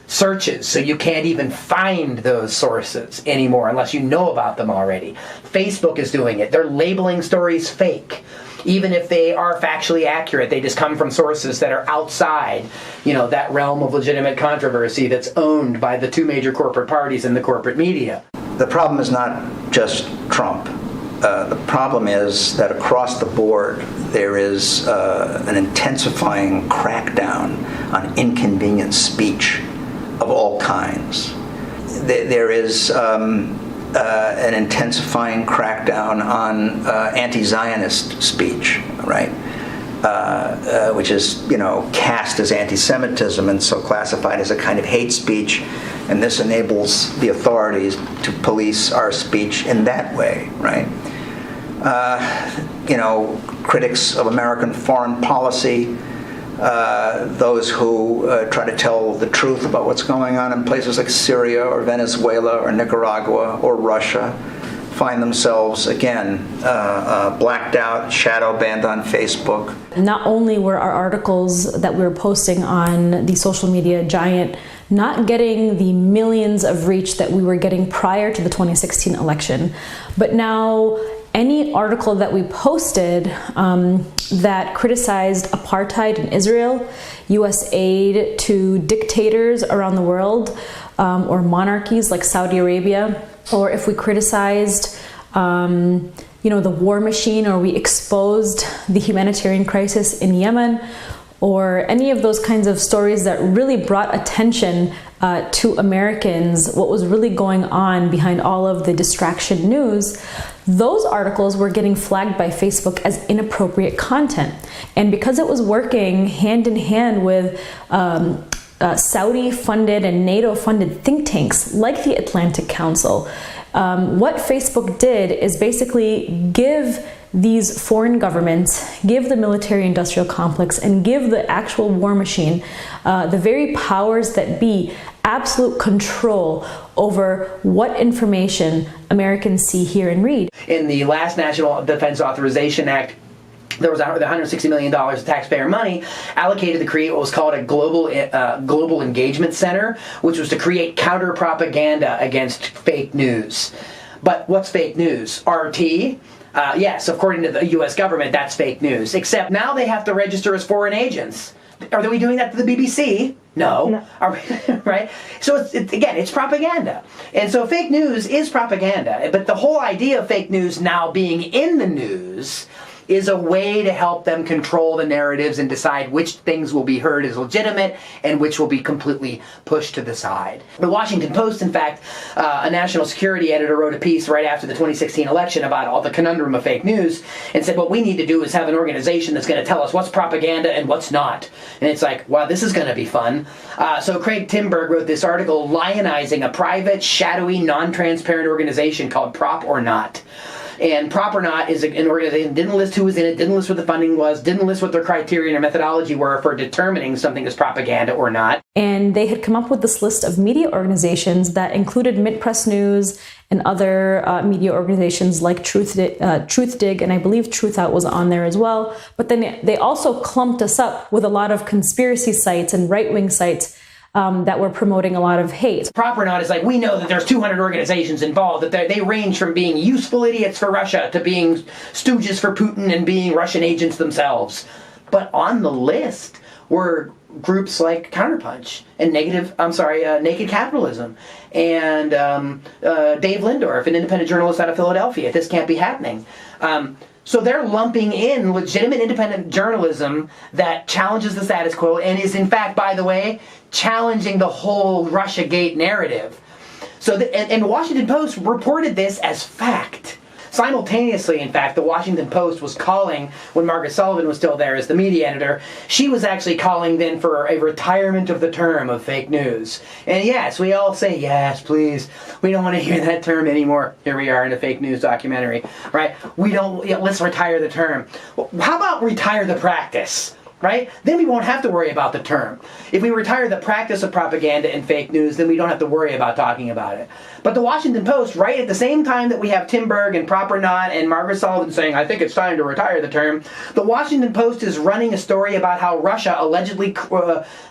searches, so you can't even find those sources anymore unless you know about them already. Facebook is doing it. They're labeling stories fake. Even if they are factually accurate, they just come from sources that are outside, that realm of legitimate controversy that's owned by the two major corporate parties and the corporate media. The problem is not just Trump. The problem is that across the board, there is an intensifying crackdown on inconvenient speech of all kinds. There is an intensifying crackdown on anti-Zionist speech, right? Which is, cast as anti-Semitism and so classified as a kind of hate speech, and this enables the authorities to police our speech in that way, right? Critics of American foreign policy, those who try to tell the truth about what's going on in places like Syria or Venezuela or Nicaragua or Russia, find themselves, again, blacked out, shadow banned on Facebook. Not only were our articles that we were posting on the social media giant not getting the millions of reach that we were getting prior to the 2016 election, but now any article that we posted that criticized apartheid in Israel, U.S. aid to dictators around the world, or monarchies like Saudi Arabia, or if we criticized the war machine, or we exposed the humanitarian crisis in Yemen, or any of those kinds of stories that really brought attention to Americans, what was really going on behind all of the distraction news, those articles were getting flagged by Facebook as inappropriate content. And because it was working hand in hand with Saudi-funded and NATO-funded think tanks like the Atlantic Council, what Facebook did is basically give these foreign governments, give the military-industrial complex, and give the actual war machine, the very powers that be, absolute control over what information Americans see, hear, and read. In the last National Defense Authorization Act, there was $160 million of taxpayer money allocated to create what was called a global engagement center, which was to create counter propaganda against fake news. But what's fake news? RT? Yes, according to the U.S. government, that's fake news. Except now they have to register as foreign agents. Are we doing that to the BBC? No. Right? So it's propaganda. And so fake news is propaganda. But the whole idea of fake news now being in the news is a way to help them control the narratives and decide which things will be heard as legitimate and which will be completely pushed to the side. The Washington Post, in fact, a national security editor wrote a piece right after the 2016 election about all the conundrum of fake news and said what we need to do is have an organization that's going to tell us what's propaganda and what's not. And it's like, wow, this is going to be fun. So Craig Timberg wrote this article lionizing a private, shadowy, non-transparent organization called Prop or Not. And Prop or Not is an organization, didn't list who was in it, didn't list what the funding was, didn't list what their criteria or methodology were for determining something is propaganda or not. And they had come up with this list of media organizations that included Mid-Press News and other media organizations like Truthdig, and I believe Truthout was on there as well. But then they also clumped us up with a lot of conspiracy sites and right-wing sites that were promoting a lot of hate. Prop or Not is like, we know that there's 200 organizations involved, that they range from being useful idiots for Russia to being stooges for Putin and being Russian agents themselves. But on the list were groups like Counterpunch and Naked Capitalism and Dave Lindorf, an independent journalist out of Philadelphia. This can't be happening. So they're lumping in legitimate independent journalism that challenges the status quo and is, in fact, by the way, challenging the whole Russiagate narrative. So and the Washington Post reported this as fact. Simultaneously, in fact, the Washington Post was calling, when Margaret Sullivan was still there as the media editor, she was actually calling then for a retirement of the term of fake news. And yes, we all say, yes, please, we don't want to hear that term anymore. Here we are in a fake news documentary, right? Let's retire the term. Well, how about retire the practice? Right? Then we won't have to worry about the term. If we retire the practice of propaganda and fake news, then we don't have to worry about talking about it. But the Washington Post, right at the same time that we have Timberg and Prop or Not and Margaret Sullivan saying, I think it's time to retire the term, the Washington Post is running a story about how Russia allegedly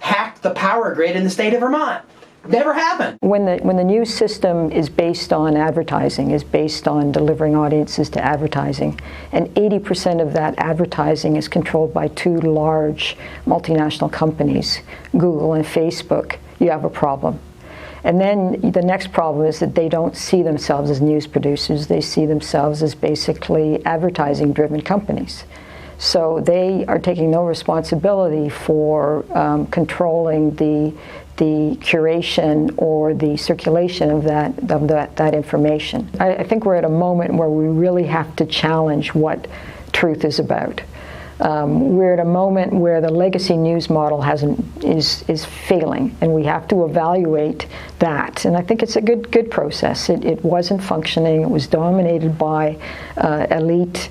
hacked the power grid in the state of Vermont. Never happened. When the news system is based on advertising, is based on delivering audiences to advertising, and 80% of that advertising is controlled by two large multinational companies, Google and Facebook, you have a problem. And then the next problem is that they don't see themselves as news producers. They see themselves as basically advertising-driven companies. So they are taking no responsibility for controlling the curation or the circulation of that information. I think we're at a moment where we really have to challenge what truth is about. We're at a moment where the legacy news model is failing, and we have to evaluate that. And I think it's a good process. It wasn't functioning. It was dominated by elite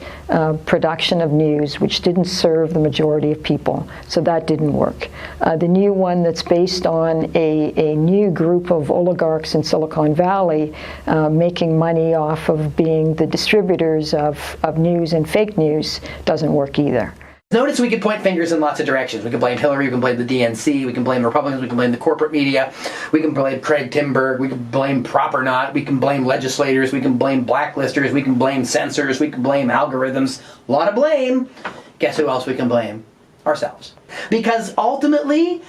production of news, which didn't serve the majority of people. So that didn't work. The new one that's based on a new group of oligarchs in Silicon Valley making money off of being the distributors of news and fake news doesn't work either. Notice we could point fingers in lots of directions. We can blame Hillary, we can blame the DNC, we can blame Republicans, we can blame the corporate media, we can blame Craig Timberg, we can blame Prop or Not, we can blame legislators, we can blame blacklisters, we can blame censors, we can blame algorithms. A lot of blame. Guess who else we can blame? Ourselves. Because ultimately,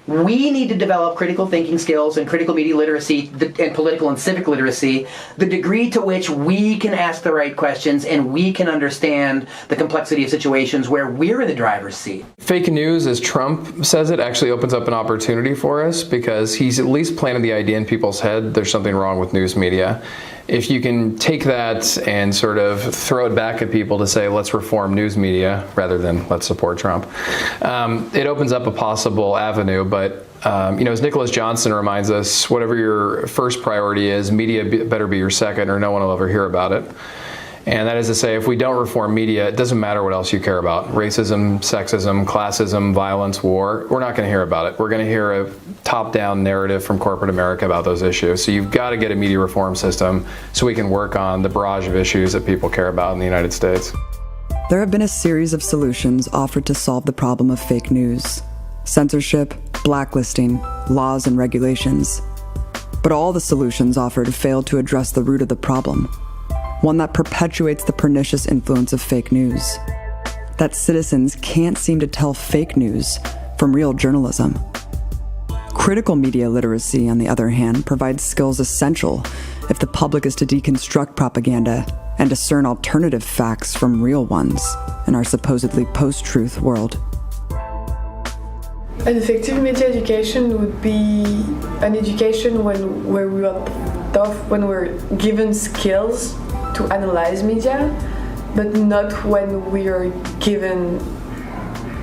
we need to develop critical thinking skills and critical media literacy and political and civic literacy, the degree to which we can ask the right questions and we can understand the complexity of situations where we're in the driver's seat. Fake news, as Trump says it, actually opens up an opportunity for us because he's at least planted the idea in people's head there's something wrong with news media. If you can take that and sort of throw it back at people to say, let's reform news media rather than let's support Trump, it opens up a possible avenue. But as Nicholas Johnson reminds us, whatever your first priority is, media better be your second or no one will ever hear about it. And that is to say, if we don't reform media, it doesn't matter what else you care about. Racism, sexism, classism, violence, war, we're not going to hear about it. We're going to hear a top-down narrative from corporate America about those issues. So you've got to get a media reform system so we can work on the barrage of issues that people care about in the United States. There have been a series of solutions offered to solve the problem of fake news: censorship, blacklisting, laws and regulations. But all the solutions offered failed to address the root of the problem, one that perpetuates the pernicious influence of fake news. That citizens can't seem to tell fake news from real journalism. Critical media literacy, on the other hand, provides skills essential if the public is to deconstruct propaganda and discern alternative facts from real ones in our supposedly post-truth world. An effective media education would be an education when we're given skills to analyze media, but not when we are given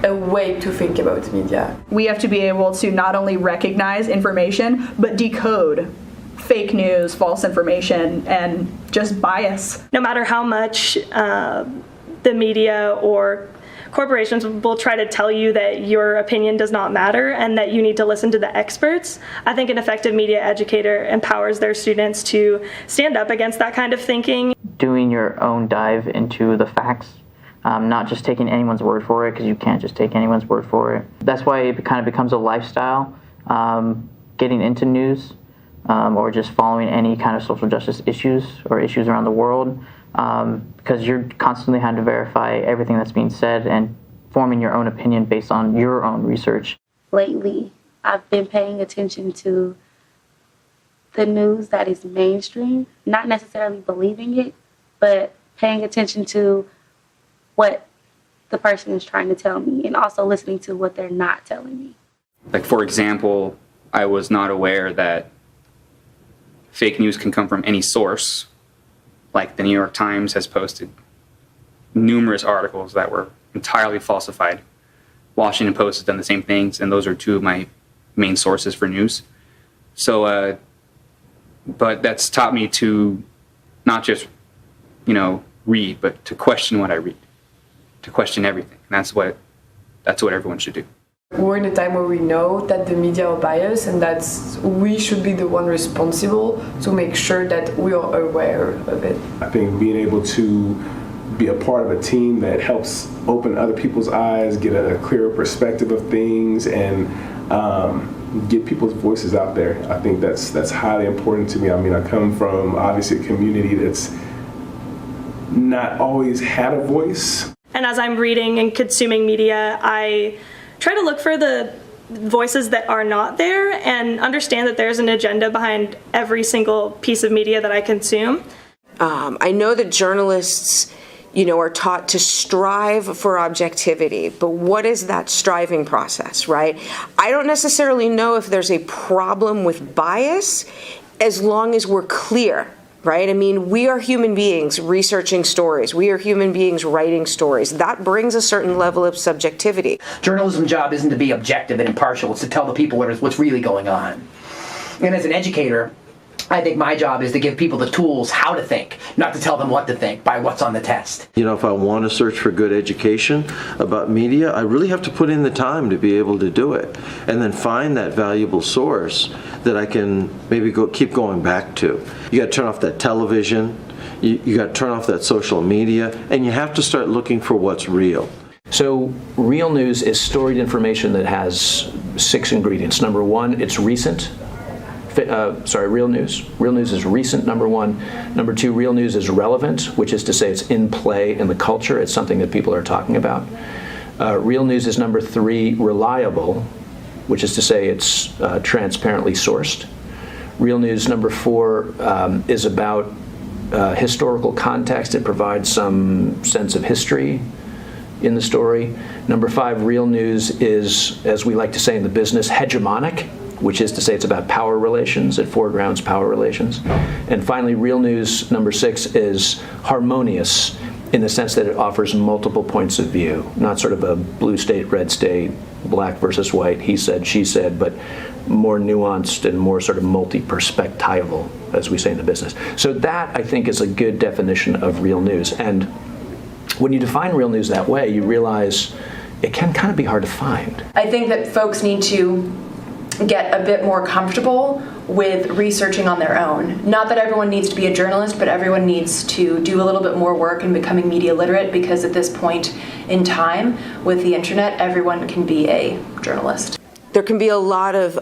a way to think about media. We have to be able to not only recognize information, but decode fake news, false information, and just bias. No matter how much the media or corporations will try to tell you that your opinion does not matter and that you need to listen to the experts, I think an effective media educator empowers their students to stand up against that kind of thinking. Doing your own dive into the facts, not just taking anyone's word for it, because you can't just take anyone's word for it. That's why it kind of becomes a lifestyle, getting into news, or just following any kind of social justice issues or issues around the world, because you're constantly having to verify everything that's being said and forming your own opinion based on your own research. Lately, I've been paying attention to the news that is mainstream, not necessarily believing it, but paying attention to what the person is trying to tell me and also listening to what they're not telling me. Like, for example, I was not aware that fake news can come from any source. Like, the New York Times has posted numerous articles that were entirely falsified. Washington Post has done the same things, and those are two of my main sources for news. So, but that's taught me to not just, read, but to question what I read, to question everything. And that's what everyone should do. We're in a time where we know that the media are biased, and that we should be the one responsible to make sure that we are aware of it. I think being able to be a part of a team that helps open other people's eyes, get a clearer perspective of things, and get people's voices out there. I think that's highly important to me. I mean, I come from obviously a community that's not always had a voice. And as I'm reading and consuming media, I try to look for the voices that are not there and understand that there's an agenda behind every single piece of media that I consume. I know that journalists, are taught to strive for objectivity, but what is that striving process, right? I don't necessarily know if there's a problem with bias as long as we're clear. Right? I mean, we are human beings researching stories. We are human beings writing stories. That brings a certain level of subjectivity. Journalism's job isn't to be objective and impartial. It's to tell the people what's really going on. And as an educator, I think my job is to give people the tools how to think, not to tell them what to think by what's on the test. If I want to search for good education about media, I really have to put in the time to be able to do it, and then find that valuable source that I can maybe keep going back to. You got to turn off that television, you got to turn off that social media, and you have to start looking for what's real. So real news is storied information that has 6 ingredients. Number 1, it's recent. Real news. Real news is recent, number 1. Number 2, real news is relevant, which is to say it's in play in the culture. It's something that people are talking about. Real news is number 3, reliable, which is to say it's transparently sourced. Real news, number 4, is about historical context. It provides some sense of history in the story. Number 5, real news is, as we like to say in the business, hegemonic, which is to say it's about power relations. It foregrounds power relations. And finally, real news, number 6, is harmonious in the sense that it offers multiple points of view, not sort of a blue state, red state, black versus white, he said, she said, but more nuanced and more sort of multi-perspectival, as we say in the business. So that, I think, is a good definition of real news. And when you define real news that way, you realize it can kind of be hard to find. I think that folks need to get a bit more comfortable with researching on their own. Not that everyone needs to be a journalist, but everyone needs to do a little bit more work in becoming media literate, because at this point in time with the internet, everyone can be a journalist. There can be a lot of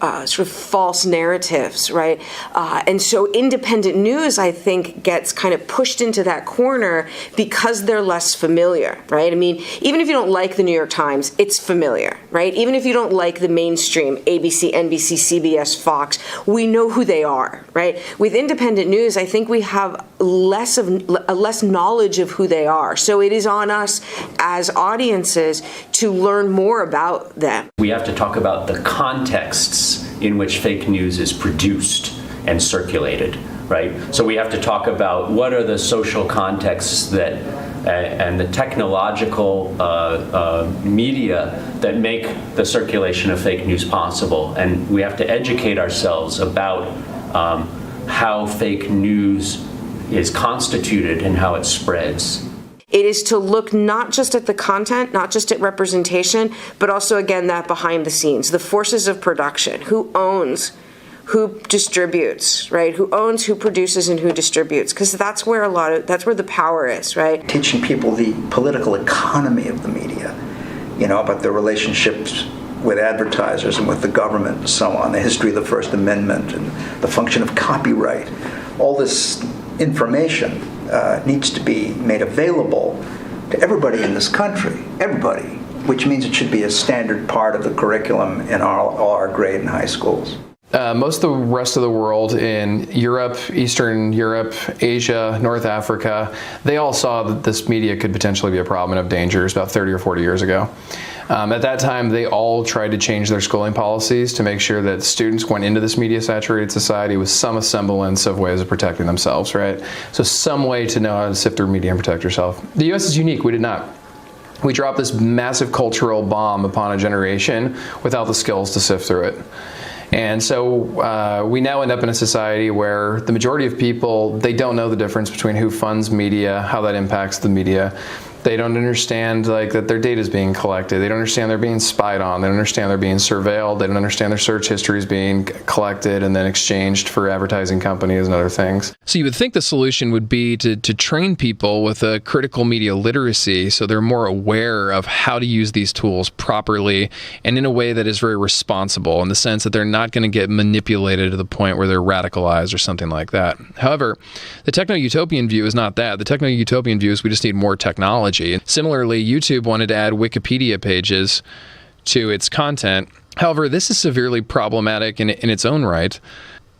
sort of false narratives, right? And so independent news, I think, gets kind of pushed into that corner because they're less familiar, right? I mean, even if you don't like the New York Times, it's familiar, right? Even if you don't like the mainstream, ABC, NBC, CBS, Fox, we know who they are, right? With independent news, I think we have less knowledge of who they are. So it is on us as audiences to learn more about them. We have to talk about the contexts in which fake news is produced and circulated, right? So we have to talk about what are the social contexts that and the technological media that make the circulation of fake news possible. And we have to educate ourselves about how fake news is constituted and how it spreads. It is to look not just at the content, not just at representation, but also, again, that behind the scenes, the forces of production, who owns, who distributes, right? Who owns, who produces, and who distributes, because that's where that's where the power is, right? Teaching people the political economy of the media, about their relationships with advertisers and with the government and so on, the history of the First Amendment and the function of copyright. All this information needs to be made available to everybody in this country, everybody, which means it should be a standard part of the curriculum in all our grade and high schools. Most of the rest of the world in Europe, Eastern Europe, Asia, North Africa, they all saw that this media could potentially be a problem and of dangers about 30 or 40 years ago. At that time, they all tried to change their schooling policies to make sure that students went into this media-saturated society with some semblance of ways of protecting themselves, right? So some way to know how to sift through media and protect yourself. The U.S. is unique. We did not. We dropped this massive cultural bomb upon a generation without the skills to sift through it. And so we now end up in a society where the majority of people, they don't know the difference between who funds media, how that impacts the media. They don't understand that their data is being collected. They don't understand they're being spied on. They don't understand they're being surveilled. They don't understand their search history is being collected and then exchanged for advertising companies and other things. So you would think the solution would be to train people with a critical media literacy so they're more aware of how to use these tools properly and in a way that is very responsible, in the sense that they're not going to get manipulated to the point where they're radicalized or something like that. However, the techno-utopian view is not that. The techno-utopian view is we just need more technology. Similarly, YouTube wanted to add Wikipedia pages to its content. However, this is severely problematic in its own right.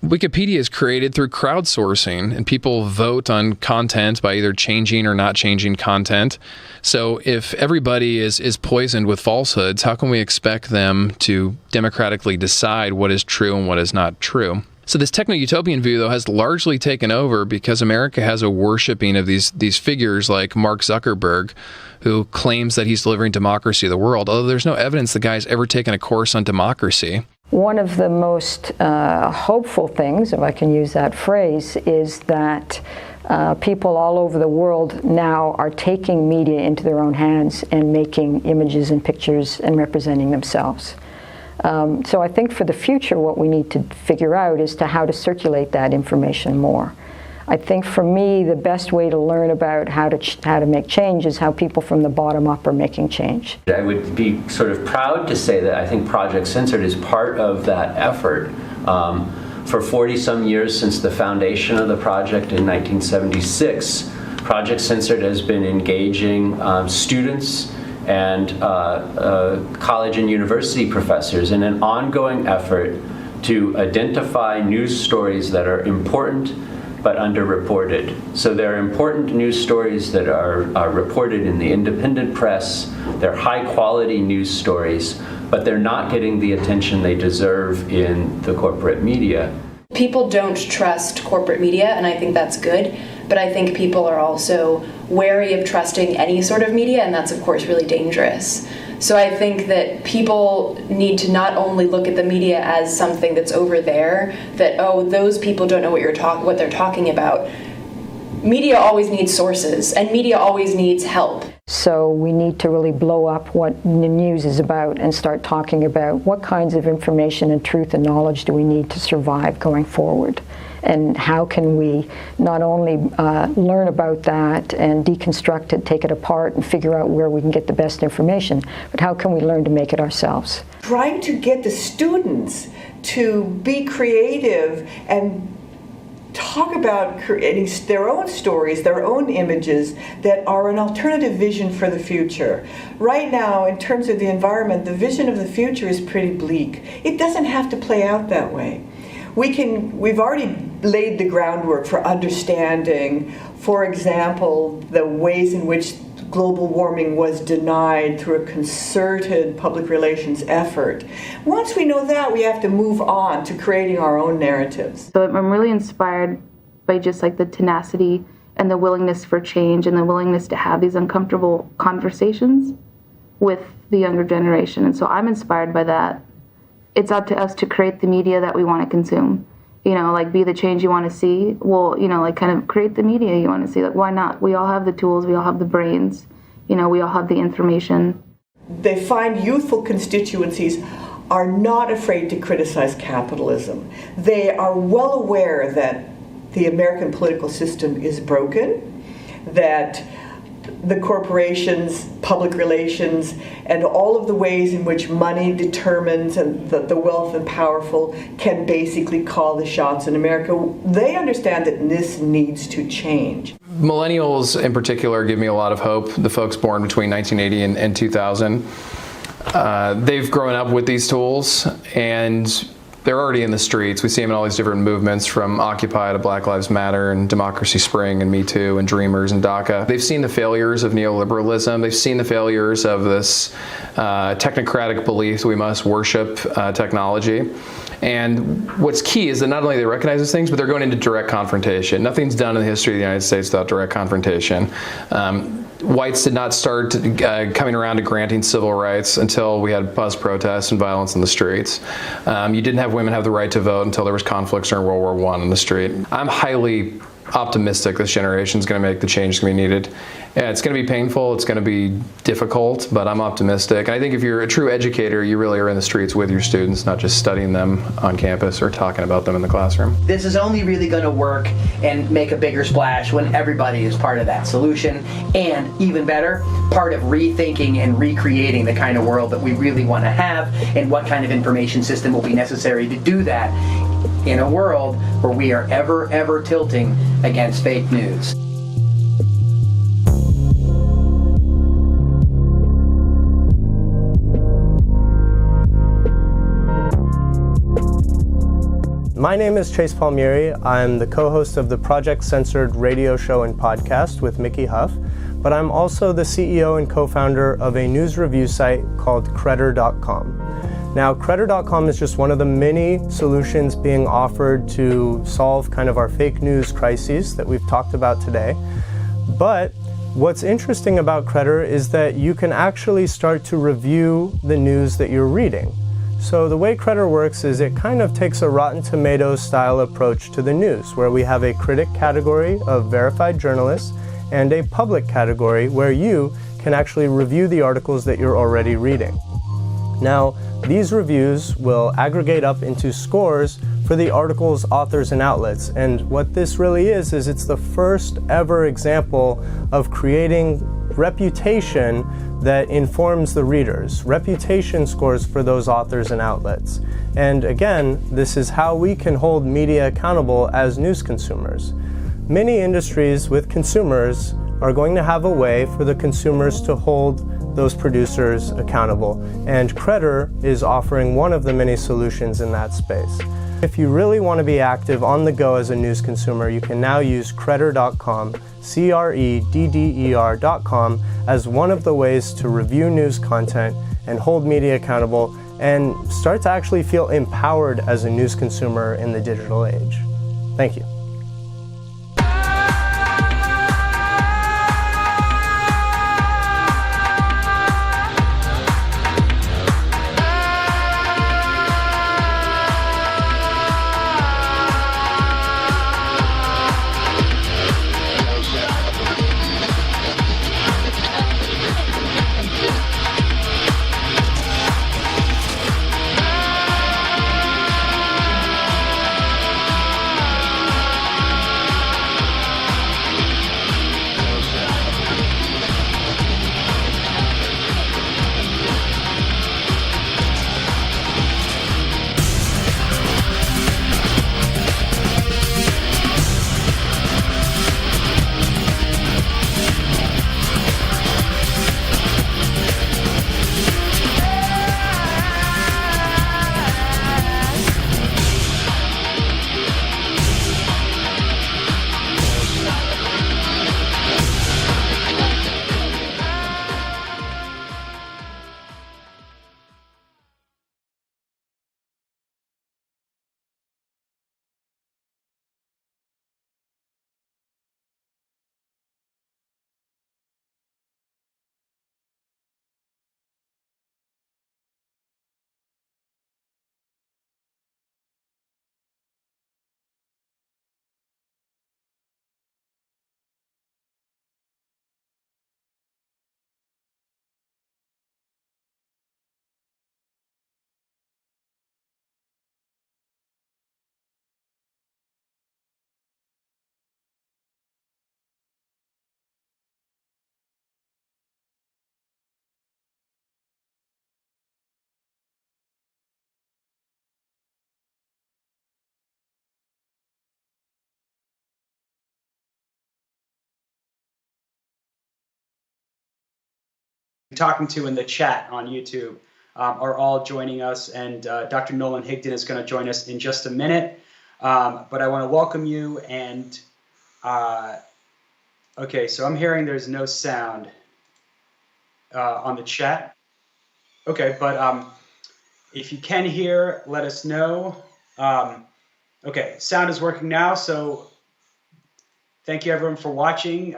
Wikipedia is created through crowdsourcing, and people vote on content by either changing or not changing content. So if everybody is poisoned with falsehoods, how can we expect them to democratically decide what is true and what is not true? So this techno-utopian view, though, has largely taken over because America has a worshiping of these figures like Mark Zuckerberg, who claims that he's delivering democracy to the world, although there's no evidence the guy's ever taken a course on democracy. One of the most hopeful things, if I can use that phrase, is that people all over the world now are taking media into their own hands and making images and pictures and representing themselves. So I think for the future, what we need to figure out is how to circulate that information more. I think for me, the best way to learn about how to make change is how people from the bottom up are making change. I would be sort of proud to say that I think Project Censored is part of that effort. For 40-some years since the foundation of the project in 1976, Project Censored has been engaging students and college and university professors in an ongoing effort to identify news stories that are important but underreported. So there are important news stories that are reported in the independent press. They're high-quality news stories, but they're not getting the attention they deserve in the corporate media. People don't trust corporate media, and I think that's good, but I think people are also wary of trusting any sort of media, and that's, of course, really dangerous. So I think that people need to not only look at the media as something that's over there, that, oh, those people don't know what they're talking about. Media always needs sources, and media always needs help. So we need to really blow up what the news is about and start talking about what kinds of information and truth and knowledge do we need to survive going forward. And how can we not only learn about that and deconstruct it, take it apart, and figure out where we can get the best information, but how can we learn to make it ourselves? Trying to get the students to be creative and talk about creating their own stories, their own images that are an alternative vision for the future. Right now, in terms of the environment, the vision of the future is pretty bleak. It doesn't have to play out that way. We've already laid the groundwork for understanding, for example, the ways in which global warming was denied through a concerted public relations effort. Once we know that, we have to move on to creating our own narratives. So I'm really inspired by just like the tenacity and the willingness for change and the willingness to have these uncomfortable conversations with the younger generation. And so I'm inspired by that. It's up to us to create the media that we want to consume. You know, like be the change you want to see. Well, you know, like kind of create the media you want to see. Like, why not? We all have the tools. We all have the brains. You know, we all have the information. They find youthful constituencies are not afraid to criticize capitalism. They are well aware that the American political system is broken, that the corporations, public relations, and all of the ways in which money determines and the wealth and powerful can basically call the shots in America. They understand that this needs to change. Millennials in particular give me a lot of hope, the folks born between 1980 and 2000. They've grown up with these tools and they're already in the streets. We see them in all these different movements, from Occupy to Black Lives Matter and Democracy Spring and Me Too and Dreamers and DACA. They've seen the failures of neoliberalism. They've seen the failures of this technocratic belief that we must worship technology. And what's key is that not only they recognize these things, but they're going into direct confrontation. Nothing's done in the history of the United States without direct confrontation. Whites did not start coming around to granting civil rights until we had bus protests and violence in the streets. You didn't have women have the right to vote until there was conflicts during World War I in the street. I'm highly optimistic this generation is going to make the change that's going to be needed. Yeah, it's going to be painful, it's going to be difficult, but I'm optimistic. And I think if you're a true educator, you really are in the streets with your students, not just studying them on campus or talking about them in the classroom. This is only really going to work and make a bigger splash when everybody is part of that solution, and even better, part of rethinking and recreating the kind of world that we really want to have, and what kind of information system will be necessary to do that in a world where we are ever tilting against fake news. My name is Chase Palmieri. I'm the co-host of the Project Censored radio show and podcast with Mickey Huff, but I'm also the CEO and co-founder of a news review site called Credder.com. Now, Credder.com is just one of the many solutions being offered to solve kind of our fake news crises that we've talked about today. But what's interesting about Credder is that you can actually start to review the news that you're reading. So the way Credder works is it kind of takes a Rotten Tomatoes style approach to the news, where we have a critic category of verified journalists and a public category where you can actually review the articles that you're already reading. Now, these reviews will aggregate up into scores for the article's authors and outlets. And what this really is it's the first ever example of creating reputation that informs the readers, reputation scores for those authors and outlets. And again, this is how we can hold media accountable as news consumers. Many industries with consumers are going to have a way for the consumers to hold those producers accountable, and Credder is offering one of the many solutions in that space. If you really want to be active on the go as a news consumer, you can now use Credder.com, CREDDER.com, as one of the ways to review news content and hold media accountable and start to actually feel empowered as a news consumer in the digital age. Thank you. talking to in the chat on YouTube are all joining us, and Dr. Nolan Higdon is going to join us in just a minute. But I want to welcome you, and okay, so I'm hearing there's no sound on the chat. Okay, but if you can hear, let us know. Okay, sound is working now, so thank you everyone for watching.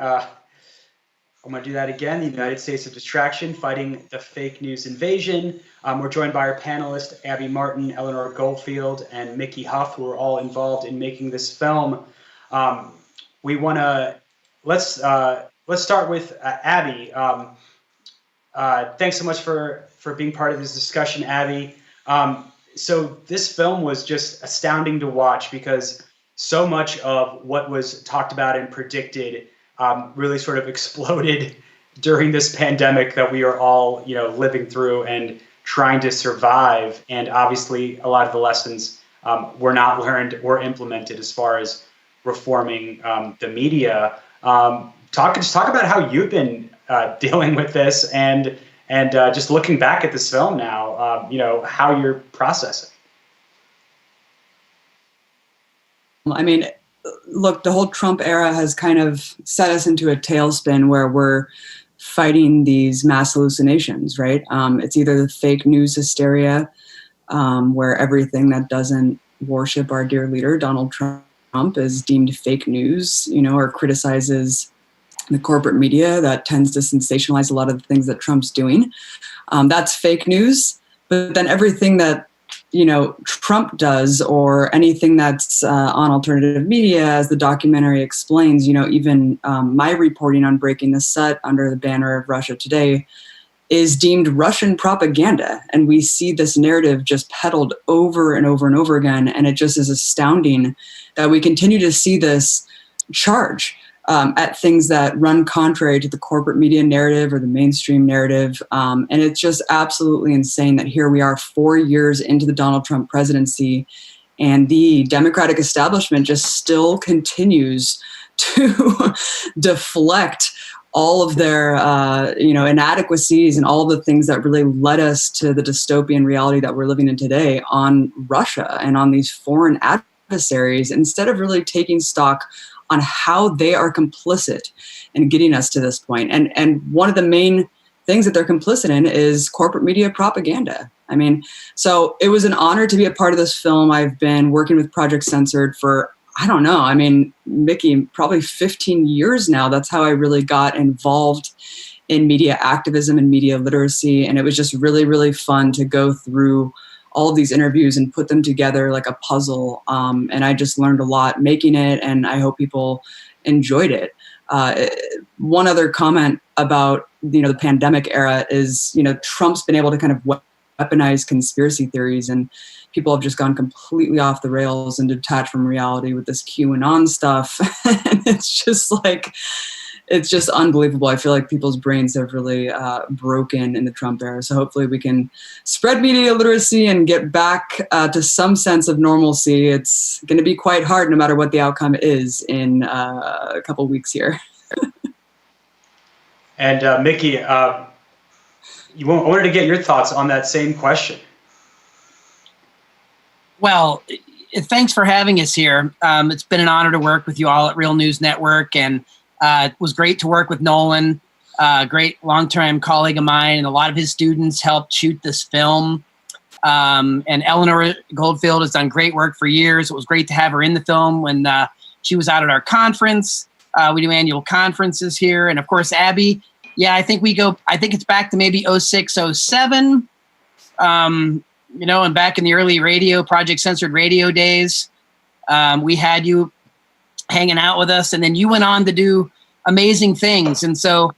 I'm going to do that again. The United States of Distraction, Fighting the Fake News Invasion. We're joined by our panelists, Abby Martin, Eleanor Goldfield, and Mickey Huff, who are all involved in making this film. We want to, let's start with Abby. Thanks so much for being part of this discussion, Abby. So this film was just astounding to watch because so much of what was talked about and predicted really sort of exploded during this pandemic that we are all, living through and trying to survive. And obviously, a lot of the lessons were not learned or implemented as far as reforming the media. Just talk about how you've been dealing with this and just looking back at this film now. How you're processing. I mean, look, the whole Trump era has kind of set us into a tailspin where we're fighting these mass hallucinations, right? It's either the fake news hysteria, where everything that doesn't worship our dear leader, Donald Trump, is deemed fake news, or criticizes the corporate media that tends to sensationalize a lot of the things that Trump's doing. That's fake news. But then everything that Trump does, or anything that's on alternative media, as the documentary explains, even my reporting on Breaking the Set under the banner of Russia Today is deemed Russian propaganda. And we see this narrative just peddled over and over and over again. And it just is astounding that we continue to see this charge at things that run contrary to the corporate media narrative or the mainstream narrative. And it's just absolutely insane that here we are 4 years into the Donald Trump presidency, and the Democratic establishment just still continues to deflect all of their inadequacies and all the things that really led us to the dystopian reality that we're living in today on Russia and on these foreign adversaries, instead of really taking stock on how they are complicit in getting us to this point. And one of the main things that they're complicit in is corporate media propaganda. I mean, so it was an honor to be a part of this film. I've been working with Project Censored for, Mickey, probably 15 years now. That's how I really got involved in media activism and media literacy. And it was just really, really fun to go through all of these interviews and put them together like a puzzle. And I just learned a lot making it, and I hope people enjoyed it. One other comment about, the pandemic era is, Trump's been able to kind of weaponize conspiracy theories, and people have just gone completely off the rails and detached from reality with this QAnon stuff. And it's just unbelievable. I feel like people's brains have really broken in the Trump era. So hopefully we can spread media literacy and get back to some sense of normalcy. It's going to be quite hard no matter what the outcome is in a couple weeks here. And Mickey, I wanted to get your thoughts on that same question. Well, thanks for having us here. It's been an honor to work with you all at Real News Network, and it was great to work with Nolan, a great long-time colleague of mine, and a lot of his students helped shoot this film. And Eleanor Goldfield has done great work for years. It was great to have her in the film when she was out at our conference. We do annual conferences here. And of course, Abby, I think it's back to maybe 06, 07. And back in the early radio, Project Censored radio days, we had you hanging out with us, and then you went on to do amazing things. And so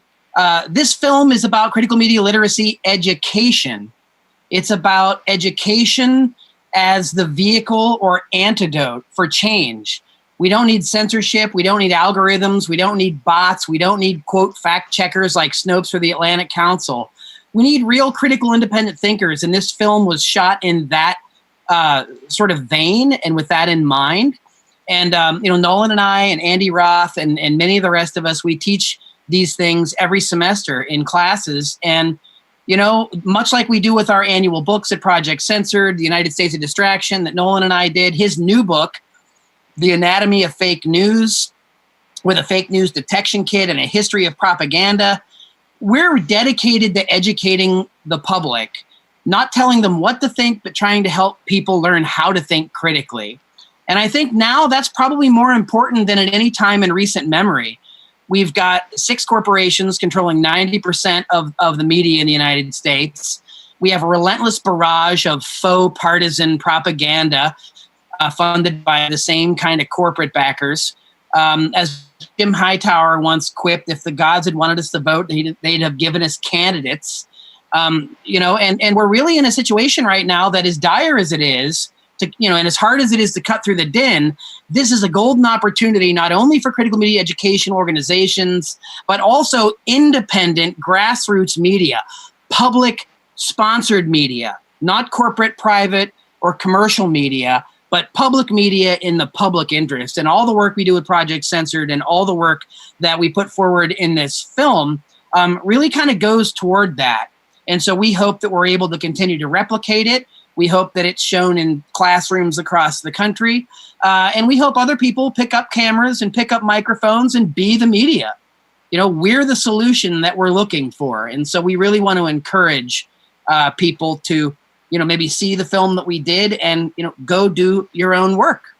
this film is about critical media literacy education. It's about education as the vehicle or antidote for change. We don't need censorship. We don't need algorithms. We don't need bots. We don't need, quote, fact checkers like Snopes for the Atlantic Council. We need real critical independent thinkers. And this film was shot in that sort of vein and with that in mind. And, Nolan and I and Andy Roth and many of the rest of us, we teach these things every semester in classes. And, much like we do with our annual books at Project Censored, The United States of Distraction that Nolan and I did, his new book, The Anatomy of Fake News, with a fake news detection kit and a history of propaganda. We're dedicated to educating the public, not telling them what to think, but trying to help people learn how to think critically. And I think now that's probably more important than at any time in recent memory. We've got 6 corporations controlling 90% of the media in the United States. We have a relentless barrage of faux partisan propaganda funded by the same kind of corporate backers. As Jim Hightower once quipped, if the gods had wanted us to vote, they'd have given us candidates. And we're really in a situation right now that, as dire as it is, and as hard as it is to cut through the din, this is a golden opportunity not only for critical media education organizations, but also independent grassroots media, public sponsored media, not corporate, private, or commercial media, but public media in the public interest. And all the work we do with Project Censored and all the work that we put forward in this film really kind of goes toward that. And so we hope that we're able to continue to replicate it. We hope that it's shown in classrooms across the country. And we hope other people pick up cameras and pick up microphones and be the media. We're the solution that we're looking for. And so we really want to encourage people to, maybe see the film that we did and, go do your own work.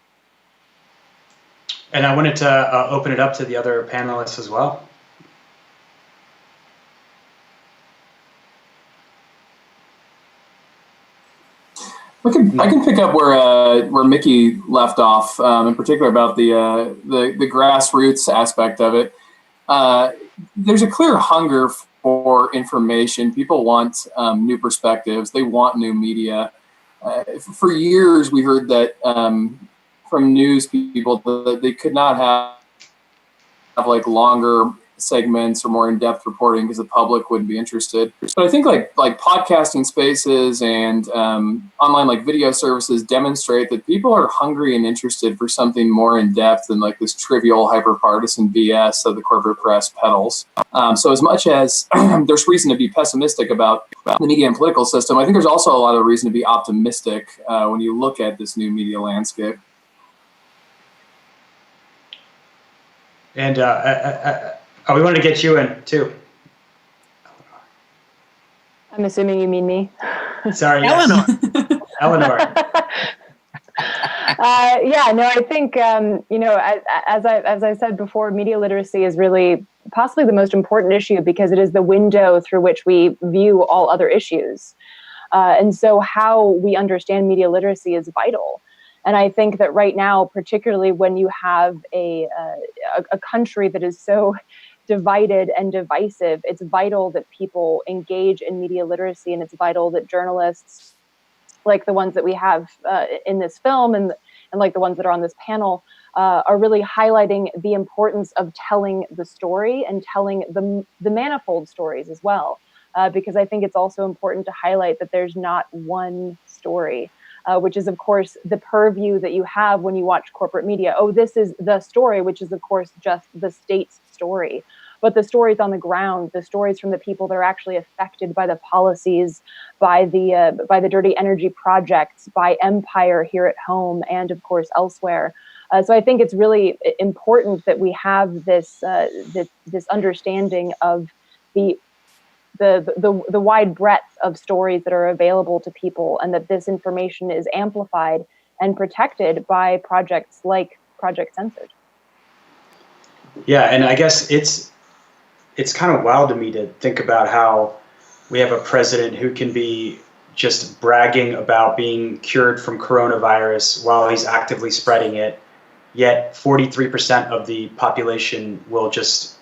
And I wanted to open it up to the other panelists as well. I can pick up where Mickey left off, in particular about the grassroots aspect of it. There's a clear hunger for information. People want new perspectives. They want new media. For years, we heard that from news people that they could not have like longer segments or more in-depth reporting because the public wouldn't be interested. But I think like podcasting spaces and online like video services demonstrate that people are hungry and interested for something more in-depth than like this trivial hyper-partisan BS that the corporate press peddles. So as much as there's reason to be pessimistic about the media and political system, I think there's also a lot of reason to be optimistic when you look at this new media landscape. And we want to get you in too. I'm assuming you mean me. Sorry, Eleanor. Eleanor. I think as I said before, media literacy is really possibly the most important issue because it is the window through which we view all other issues, and so how we understand media literacy is vital. And I think that right now, particularly when you have a country that is so divided and divisive, it's vital that people engage in media literacy, and it's vital that journalists, like the ones that we have in this film and like the ones that are on this panel, are really highlighting the importance of telling the story and telling the manifold stories as well. Because I think it's also important to highlight that there's not one story. Which is, of course, the purview that you have when you watch corporate media. Oh, this is the story, which is, of course, just the state's story. But the stories on the ground, the stories from the people that are actually affected by the policies, by the dirty energy projects, by empire here at home, and, of course, elsewhere. So I think it's really important that we have this understanding of the wide breadth of stories that are available to people, and that this information is amplified and protected by projects like Project Censored. Yeah, and I guess it's kind of wild to me to think about how we have a president who can be just bragging about being cured from coronavirus while he's actively spreading it, yet 43% of the population will just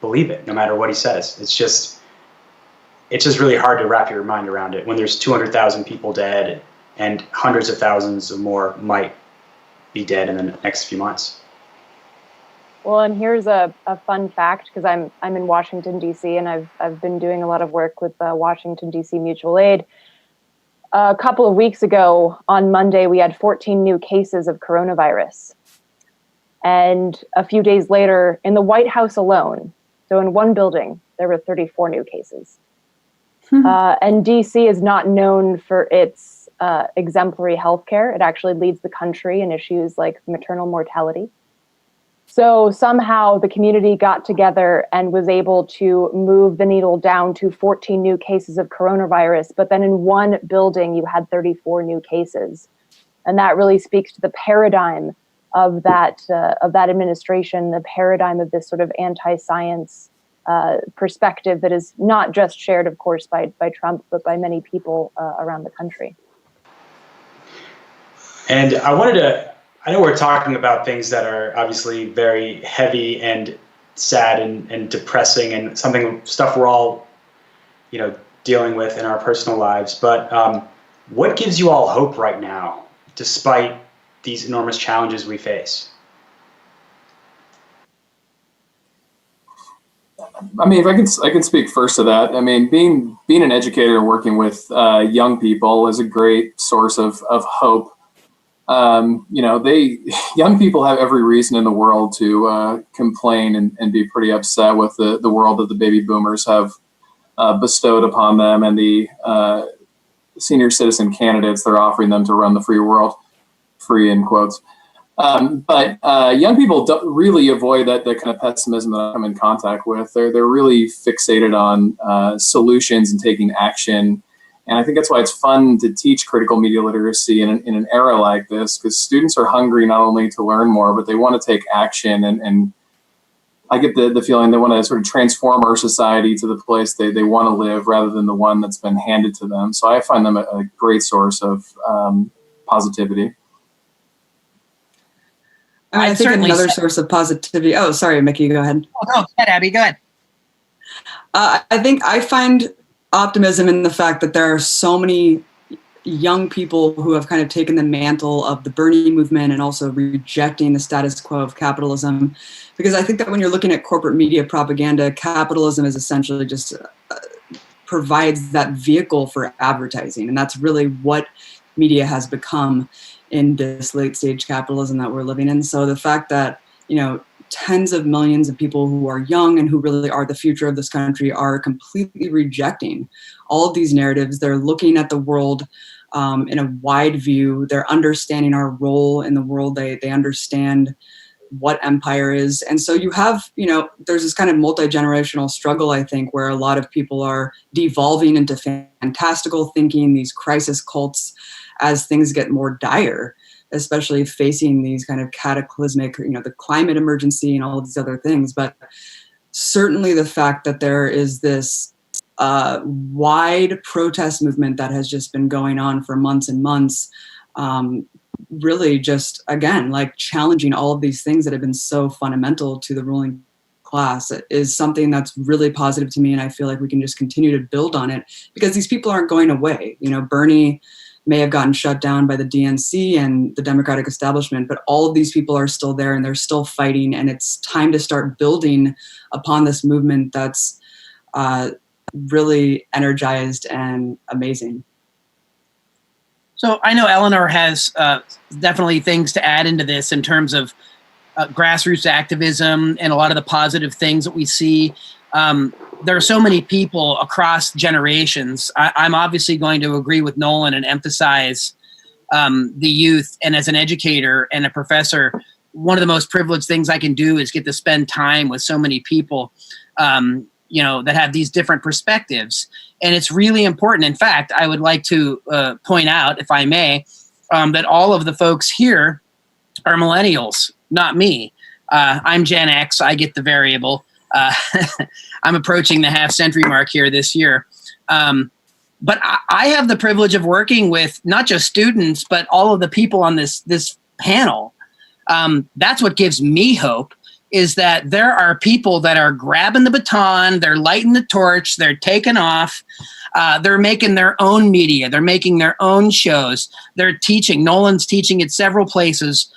believe it no matter what he says. It's just really hard to wrap your mind around it when there's 200,000 people dead and hundreds of thousands or more might be dead in the next few months. Well, and here's a fun fact, because I'm in Washington, D.C., and I've been doing a lot of work with Washington, D.C. Mutual Aid. A couple of weeks ago, on Monday, we had 14 new cases of coronavirus. And a few days later, in the White House alone, So in one building, there were 34 new cases. And DC is not known for its exemplary healthcare. It actually leads the country in issues like maternal mortality. So somehow the community got together and was able to move the needle down to 14 new cases of coronavirus. But then in one building, you had 34 new cases. And that really speaks to the paradigm of that administration, the paradigm of this sort of anti-science perspective that is not just shared, of course, by Trump, but by many people around the country. And I know we're talking about things that are obviously very heavy and sad and depressing and stuff we're all, dealing with in our personal lives. But what gives you all hope right now, despite these enormous challenges we face? I mean, if I can speak first to that. I mean, being an educator and working with young people is a great source of hope. Young people have every reason in the world to complain and be pretty upset with the world that the baby boomers have bestowed upon them and the senior citizen candidates they're offering them to run the free world, free in quotes. But young people don't really avoid that kind of pessimism that I come in contact with. They're really fixated on solutions and taking action. And I think that's why it's fun to teach critical media literacy in an era like this, because students are hungry not only to learn more, but they want to take action. And I get the feeling they want to sort of transform our society to the place they want to live rather than the one that's been handed to them. So I find them a great source of positivity. I think another source of positivity. Oh, sorry, Mickey, go ahead. Oh, go ahead, Abby, go ahead. I think I find optimism in the fact that there are so many young people who have kind of taken the mantle of the Bernie movement and also rejecting the status quo of capitalism. Because I think that when you're looking at corporate media propaganda, capitalism is essentially just provides that vehicle for advertising. And that's really what media has become in this late stage capitalism that we're living in. So the fact that, tens of millions of people who are young and who really are the future of this country are completely rejecting all of these narratives. They're looking at the world in a wide view. They're understanding our role in the world. They understand what empire is. And so you have, there's this kind of multi-generational struggle, I think, where a lot of people are devolving into fantastical thinking, these crisis cults, as things get more dire, especially facing these kind of cataclysmic, the climate emergency and all of these other things. But certainly the fact that there is this wide protest movement that has just been going on for months and months, really just, again, like challenging all of these things that have been so fundamental to the ruling class is something that's really positive to me. And I feel like we can just continue to build on it because these people aren't going away. Bernie may have gotten shut down by the DNC and the Democratic establishment, but all of these people are still there and they're still fighting. And it's time to start building upon this movement that's really energized and amazing. So I know Eleanor has definitely things to add into this in terms of grassroots activism and a lot of the positive things that we see. There are so many people across generations. I'm obviously going to agree with Nolan and emphasize the youth. And as an educator and a professor, one of the most privileged things I can do is get to spend time with so many people, that have these different perspectives. And it's really important. In fact, I would like to point out, if I may, that all of the folks here are millennials, not me. I'm Gen X. I get the variable. I'm approaching the half-century mark here this year. But I have the privilege of working with not just students, but all of the people on this panel. That's what gives me hope, is that there are people that are grabbing the baton, they're lighting the torch, they're taking off, they're making their own media, they're making their own shows, they're teaching. Nolan's teaching at several places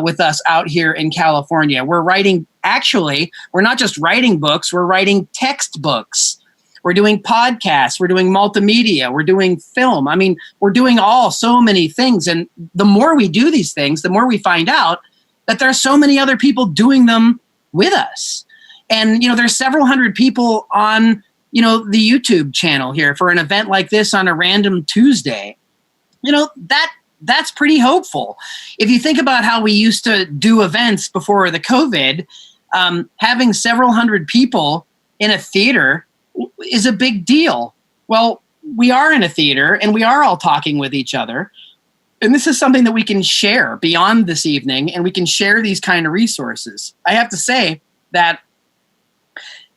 with us out here in California. We're not just writing books, we're writing textbooks. We're doing podcasts, we're doing multimedia, we're doing film. I mean, we're doing so many things. And the more we do these things, the more we find out that there are so many other people doing them with us. And, there's several hundred people on, the YouTube channel here for an event like this on a random Tuesday. That's pretty hopeful. If you think about how we used to do events before the COVID, having several hundred people in a theater is a big deal. Well, we are in a theater and we are all talking with each other. And this is something that we can share beyond this evening, and we can share these kind of resources. I have to say that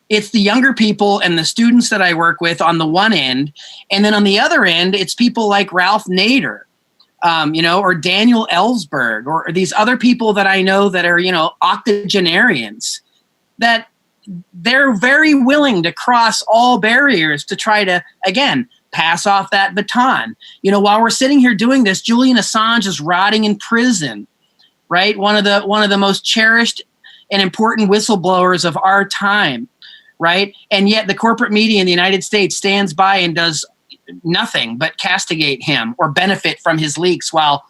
it's the younger people and the students that I work with on the one end, and then on the other end, it's people like Ralph Nader, or Daniel Ellsberg, or these other people that I know that are, octogenarians, that they're very willing to cross all barriers to try to, again, pass off that baton. While we're sitting here doing this, Julian Assange is rotting in prison, right? One of the most cherished and important whistleblowers of our time, right? And yet the corporate media in the United States stands by and does nothing but castigate him or benefit from his leaks while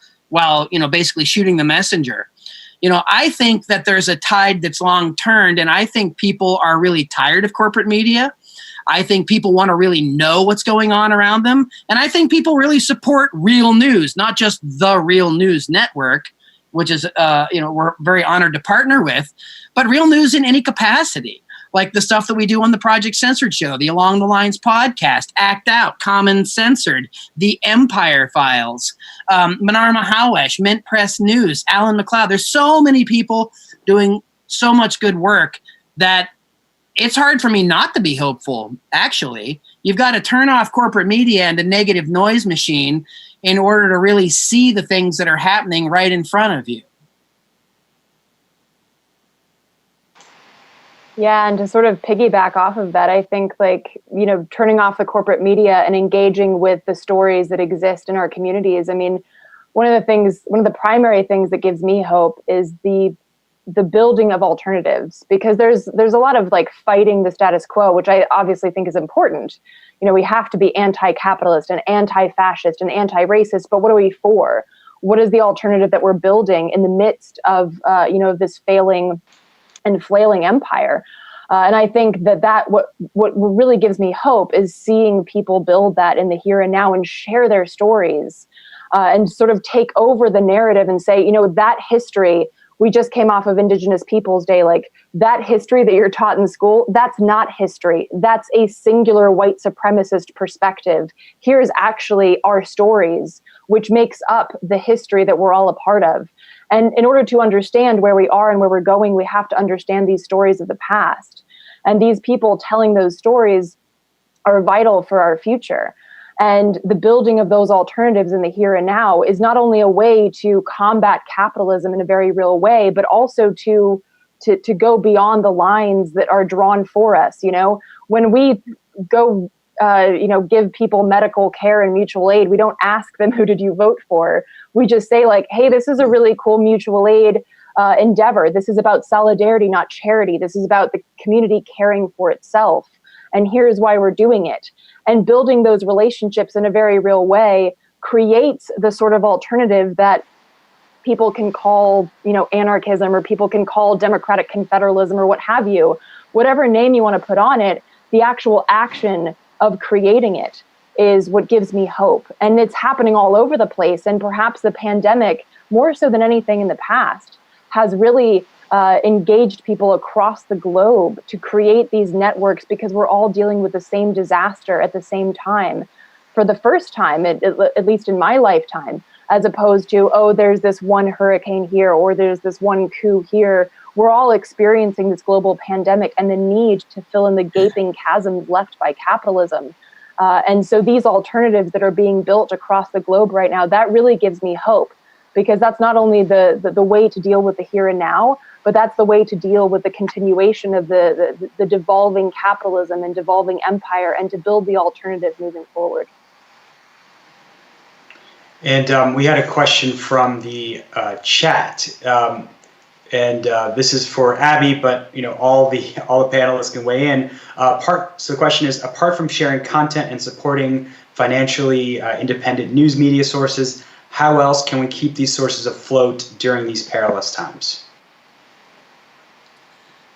basically shooting the messenger. I think that there's a tide that's long turned, and I think people are really tired of corporate media. I think people want to really know what's going on around them. And I think people really support real news, not just the Real News Network, which is, we're very honored to partner with, but real news in any capacity, like the stuff that we do on the Project Censored show, the Along the Lines podcast, Act Out, Common Censored, The Empire Files, Manar Mahawesh, Mint Press News, Alan McLeod. There's so many people doing so much good work that it's hard for me not to be hopeful, actually. You've got to turn off corporate media and the negative noise machine in order to really see the things that are happening right in front of you. Yeah, and to sort of piggyback off of that, I think turning off the corporate media and engaging with the stories that exist in our communities. I mean, one of the primary things that gives me hope is the building of alternatives, because there's a lot of fighting the status quo, which I obviously think is important. We have to be anti-capitalist and anti-fascist and anti-racist, but what are we for? What is the alternative that we're building in the midst of this failing and flailing empire? And I think that what really gives me hope is seeing people build that in the here and now and share their stories and sort of take over the narrative and say, that history. We just came off of Indigenous Peoples Day. That history that you're taught in school, that's not history. That's a singular white supremacist perspective. Here's actually our stories, which makes up the history that we're all a part of. And in order to understand where we are and where we're going, we have to understand these stories of the past. And these people telling those stories are vital for our future. And the building of those alternatives in the here and now is not only a way to combat capitalism in a very real way, but also to go beyond the lines that are drawn for us. When we go, give people medical care and mutual aid, we don't ask them, who did you vote for? We just say hey, this is a really cool mutual aid endeavor. This is about solidarity, not charity. This is about the community caring for itself. And here's why we're doing it. And building those relationships in a very real way creates the sort of alternative that people can call, anarchism, or people can call democratic confederalism, or what have you. Whatever name you want to put on it, the actual action of creating it is what gives me hope. And it's happening all over the place. And perhaps the pandemic, more so than anything in the past, has really engaged people across the globe to create these networks, because we're all dealing with the same disaster at the same time for the first time, at least in my lifetime, as opposed to, there's this one hurricane here, or there's this one coup here. We're all experiencing this global pandemic and the need to fill in the gaping chasms left by capitalism. And so these alternatives that are being built across the globe right now, that really gives me hope, because that's not only the way to deal with the here and now, but that's the way to deal with the continuation of the devolving capitalism and devolving empire, and to build the alternative moving forward. And we had a question from the chat, and this is for Abby, but all the panelists can weigh in. So the question is: apart from sharing content and supporting financially independent news media sources, how else can we keep these sources afloat during these perilous times?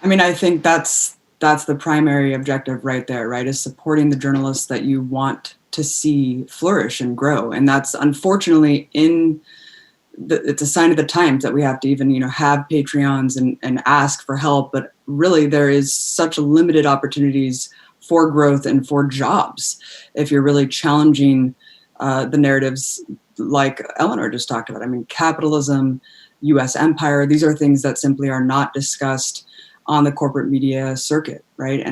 I mean, I think that's that's the primary objective right there, right? Is supporting the journalists that you want to see flourish and grow. And that's unfortunately it's a sign of the times that we have to even, have Patreons and ask for help. But really there is such limited opportunities for growth and for jobs if you're really challenging the narratives like Eleanor just talked about. I mean, capitalism, US empire, these are things that simply are not discussed on the corporate media circuit, right?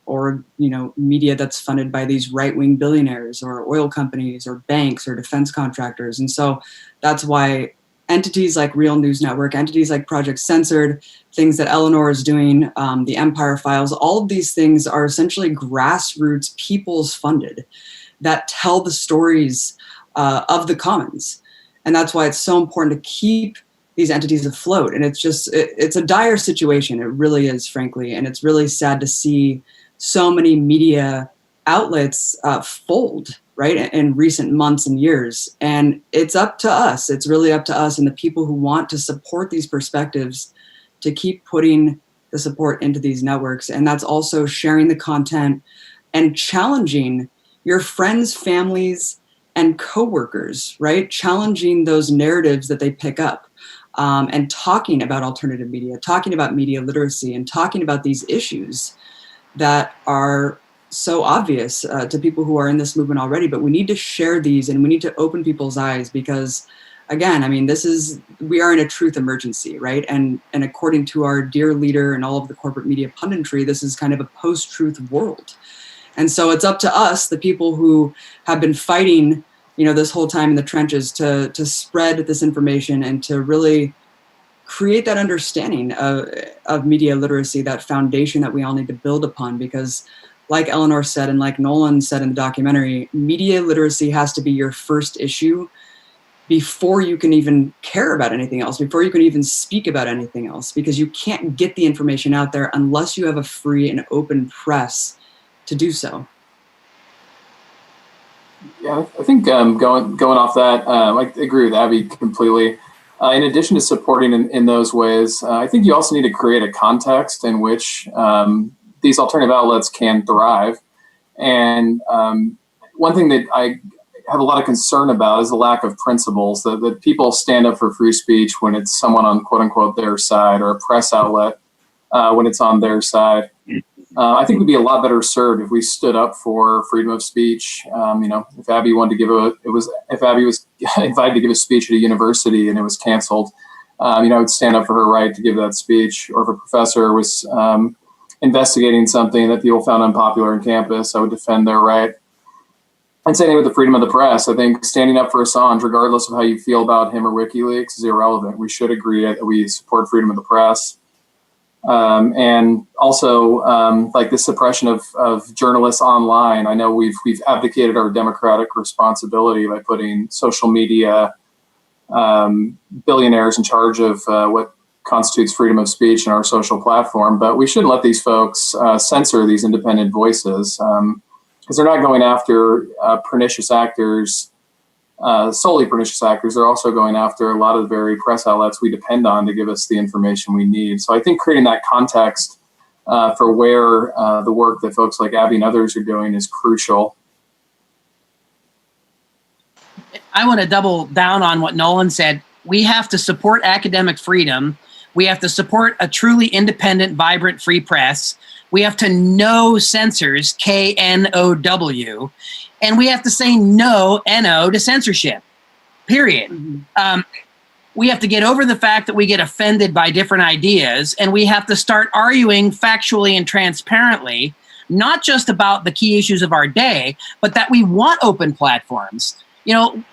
Or media that's funded by these right-wing billionaires or oil companies or banks or defense contractors. And so that's why entities like Real News Network, entities like Project Censored, things that Eleanor is doing, the Empire Files, all of these things are essentially grassroots, people's funded, that tell the stories of the commons. And that's why it's so important to keep these entities afloat. And it's a dire situation. It really is, frankly. And it's really sad to see so many media outlets fold, right, in recent months and years. And it's up to us. It's really up to us and the people who want to support these perspectives to keep putting the support into these networks. And that's also sharing the content and challenging your friends, families, and coworkers, right? Challenging those narratives that they pick up and talking about alternative media, talking about media literacy, and talking about these issues that are so obvious to people who are in this movement already. But we need to share these and we need to open people's eyes because, again, I mean, we are in a truth emergency, right? And according to our dear leader and all of the corporate media punditry, this is kind of a post-truth world. And so it's up to us, the people who have been fighting, this whole time in the trenches to spread this information and to really create that understanding of media literacy, that foundation that we all need to build upon. Because like Eleanor said, and like Nolan said in the documentary, media literacy has to be your first issue before you can even care about anything else, before you can even speak about anything else, because you can't get the information out there unless you have a free and open press to do so. Yeah, I think going off that, I agree with Abby completely. In addition to supporting in those ways, I think you also need to create a context in which these alternative outlets can thrive. And one thing that I have a lot of concern about is the lack of principles, that people stand up for free speech when it's someone on quote unquote their side, or a press outlet when it's on their side. I think we'd be a lot better served if we stood up for freedom of speech. If Abby wanted to if Abby was invited to give a speech at a university and it was canceled, I would stand up for her right to give that speech. Or if a professor was investigating something that people found unpopular on campus, I would defend their right. And same with the freedom of the press. I think standing up for Assange, regardless of how you feel about him or WikiLeaks, is irrelevant. We should agree that we support freedom of the press. And also, like the suppression of journalists online. I know we've abdicated our democratic responsibility by putting social media billionaires in charge of what constitutes freedom of speech in our social platform. But we shouldn't let these folks censor these independent voices because they're not going after pernicious actors. Solely pernicious actors. They're also going after a lot of the very press outlets we depend on to give us the information we need. So I think creating that context for where the work that folks like Abby and others are doing is crucial. I want to double down on what Nolan said. We have to support academic freedom. We have to support a truly independent, vibrant, free press. We have to know censors, K-N-O-W. And we have to say no, N-O, to censorship, period. Mm-hmm. We have to get over the fact that we get offended by different ideas, and we have to start arguing factually and transparently, not just about the key issues of our day, but that we want open platforms. Nolan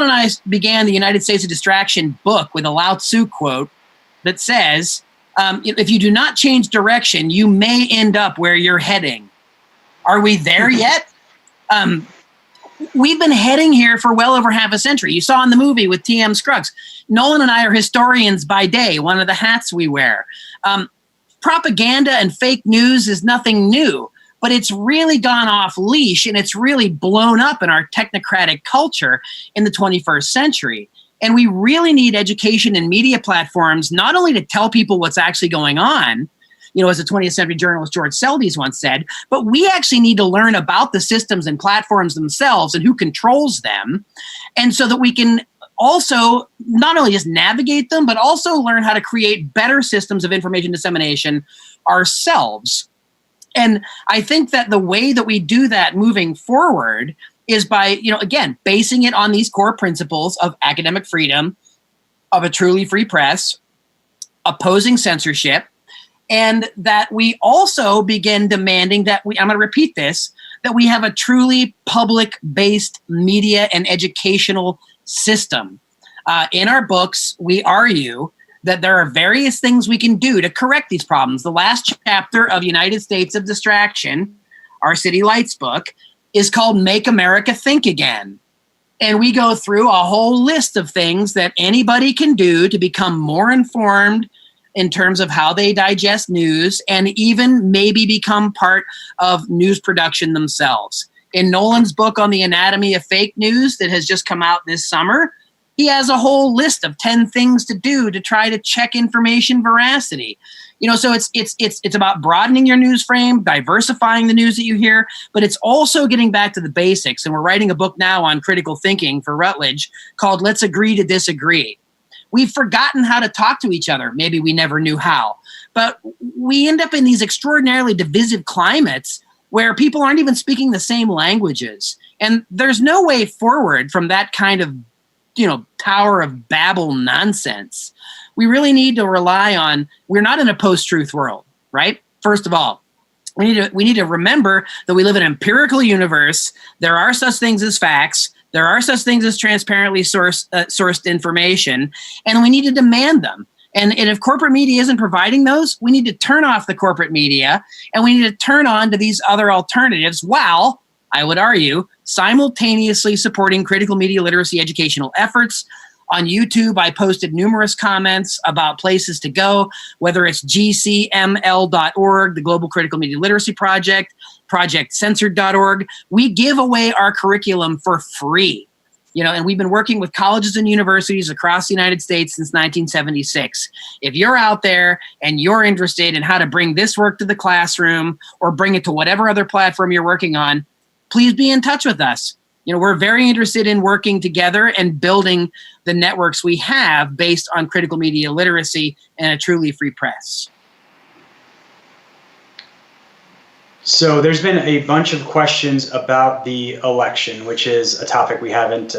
and I began the United States of Distraction book with a Lao Tzu quote that says, if you do not change direction, you may end up where you're heading. Are we there yet? We've been heading here for well over half a century. You saw in the movie with T.M. Scruggs. Nolan and I are historians by day, one of the hats we wear. Propaganda and fake news is nothing new, but it's really gone off leash and it's really blown up in our technocratic culture in the 21st century. And we really need education and media platforms, not only to tell people what's actually going on, as a 20th century journalist George Selby's once said, but we actually need to learn about the systems and platforms themselves and who controls them. And so that we can also not only just navigate them, but also learn how to create better systems of information dissemination ourselves. And I think that the way that we do that moving forward is by, again, basing it on these core principles of academic freedom, of a truly free press, opposing censorship, and that we also begin demanding that I'm going to repeat this, that we have a truly public-based media and educational system. In our books, we argue that there are various things we can do to correct these problems. The last chapter of United States of Distraction, our City Lights book, is called Make America Think Again. And we go through a whole list of things that anybody can do to become more informed in terms of how they digest news and even maybe become part of news production themselves. In Nolan's book on the anatomy of fake news that has just come out this summer, he has a whole list of 10 things to do to try to check information veracity. So it's about broadening your news frame, diversifying the news that you hear, but it's also getting back to the basics. And we're writing a book now on critical thinking for Routledge called Let's Agree to Disagree. We've forgotten how to talk to each other. Maybe we never knew how. But we end up in these extraordinarily divisive climates where people aren't even speaking the same languages. And there's no way forward from that kind of Tower of Babel nonsense. We really need to rely on, we're not in a post-truth world, right? First of all, we need to remember that we live in an empirical universe. There are such things as facts. There are such things as transparently sourced information, and we need to demand them. And if corporate media isn't providing those, we need to turn off the corporate media, and we need to turn on to these other alternatives while, I would argue, simultaneously supporting critical media literacy educational efforts. On YouTube, I posted numerous comments about places to go, whether it's gcml.org, the Global Critical Media Literacy Project, Censored.org. We give away our curriculum for free, and we've been working with colleges and universities across the United States since 1976. If you're out there and you're interested in how to bring this work to the classroom or bring it to whatever other platform you're working on, please be in touch with us. We're very interested in working together and building the networks we have based on critical media literacy and a truly free press. So there's been a bunch of questions about the election, which is a topic we haven't,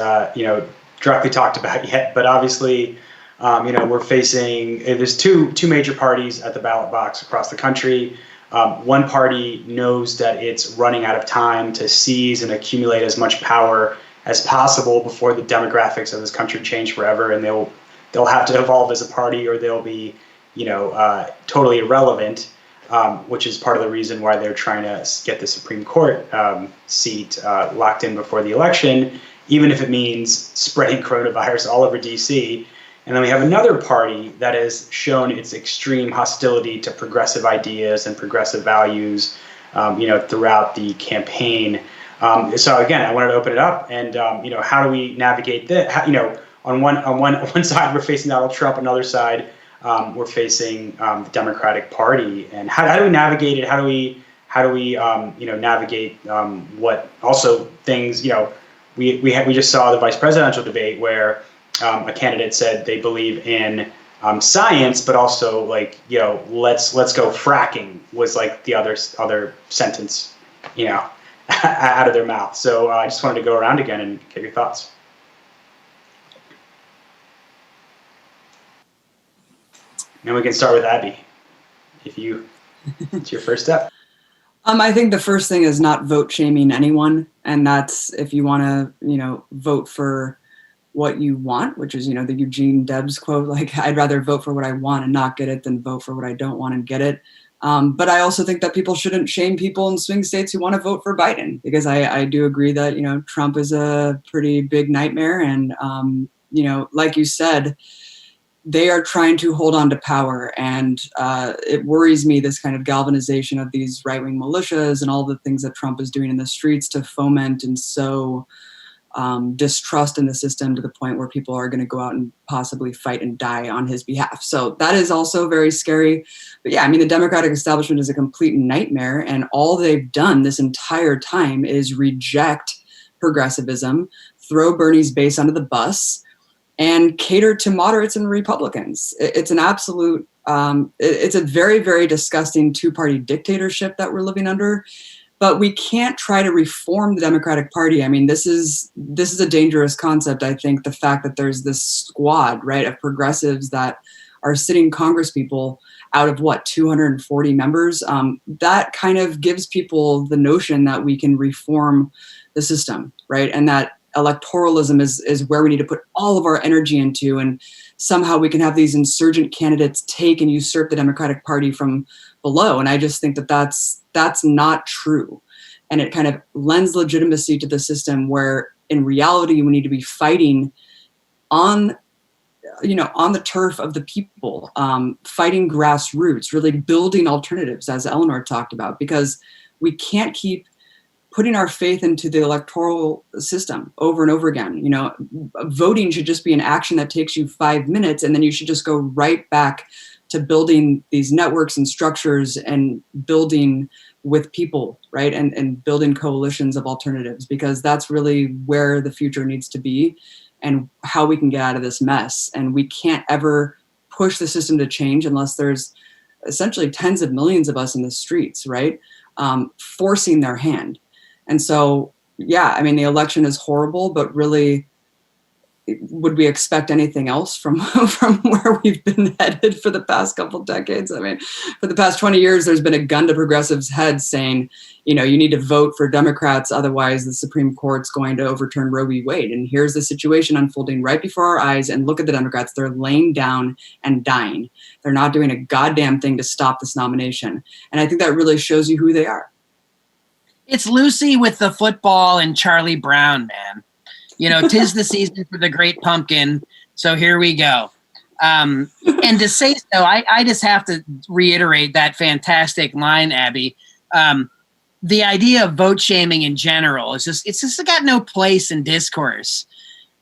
directly talked about yet. But obviously, we're facing, there's two major parties at the ballot box across the country. One party knows that it's running out of time to seize and accumulate as much power as possible before the demographics of this country change forever, and they'll have to evolve as a party, or they'll be, totally irrelevant. Which is part of the reason why they're trying to get the Supreme Court seat locked in before the election, even if it means spreading coronavirus all over DC. And then we have another party that has shown its extreme hostility to progressive ideas and progressive values, throughout the campaign. So again, I wanted to open it up, and how do we navigate this? On one side we're facing Donald Trump, on the other side we're facing the Democratic Party, and how do we navigate it? How do we navigate what also things we just saw the vice presidential debate where a candidate said they believe in science, but also let's go fracking was like the other sentence out of their mouth. So I just wanted to go around again and get your thoughts. And we can start with Abby, it's your first step. I think the first thing is not vote shaming anyone. And that's if you want to, vote for what you want, which is, the Eugene Debs quote, like, I'd rather vote for what I want and not get it than vote for what I don't want and get it. But I also think that people shouldn't shame people in swing states who want to vote for Biden, because I do agree that, Trump is a pretty big nightmare. And, like you said, they are trying to hold on to power. And it worries me, this kind of galvanization of these right-wing militias and all the things that Trump is doing in the streets to foment and sow distrust in the system to the point where people are going to go out and possibly fight and die on his behalf. So that is also very scary. But yeah, I mean, the Democratic establishment is a complete nightmare, and all they've done this entire time is reject progressivism, throw Bernie's base under the bus, and cater to moderates and Republicans. It's an absolute, it's a very, very disgusting two-party dictatorship that we're living under. But we can't try to reform the Democratic Party. I mean, this is a dangerous concept. I think the fact that there's this squad, right, of progressives that are sitting congresspeople out of 240 members, that kind of gives people the notion that we can reform the system, right, and that electoralism is where we need to put all of our energy into, and somehow we can have these insurgent candidates take and usurp the Democratic Party from below. And I just think that that's not true. And it kind of lends legitimacy to the system where in reality we need to be fighting on the turf of the people, fighting grassroots, really building alternatives, as Eleanor talked about, because we can't keep putting our faith into the electoral system over and over again. Voting should just be an action that takes you 5 minutes, and then you should just go right back to building these networks and structures and building with people, right? And building coalitions of alternatives, because that's really where the future needs to be and how we can get out of this mess. And we can't ever push the system to change unless there's essentially tens of millions of us in the streets, right? Forcing their hand. And so, yeah, I mean, the election is horrible, but really, would we expect anything else from where we've been headed for the past couple decades? I mean, for the past 20 years, there's been a gun to progressives' heads saying, you need to vote for Democrats, otherwise the Supreme Court's going to overturn Roe v. Wade. And here's the situation unfolding right before our eyes, and look at the Democrats. They're laying down and dying. They're not doing a goddamn thing to stop this nomination. And I think that really shows you who they are. It's Lucy with the football and Charlie Brown, man. 'Tis the season for the great pumpkin. So here we go. And to say so, I just have to reiterate that fantastic line, Abby. The idea of vote shaming in general it's just got no place in discourse.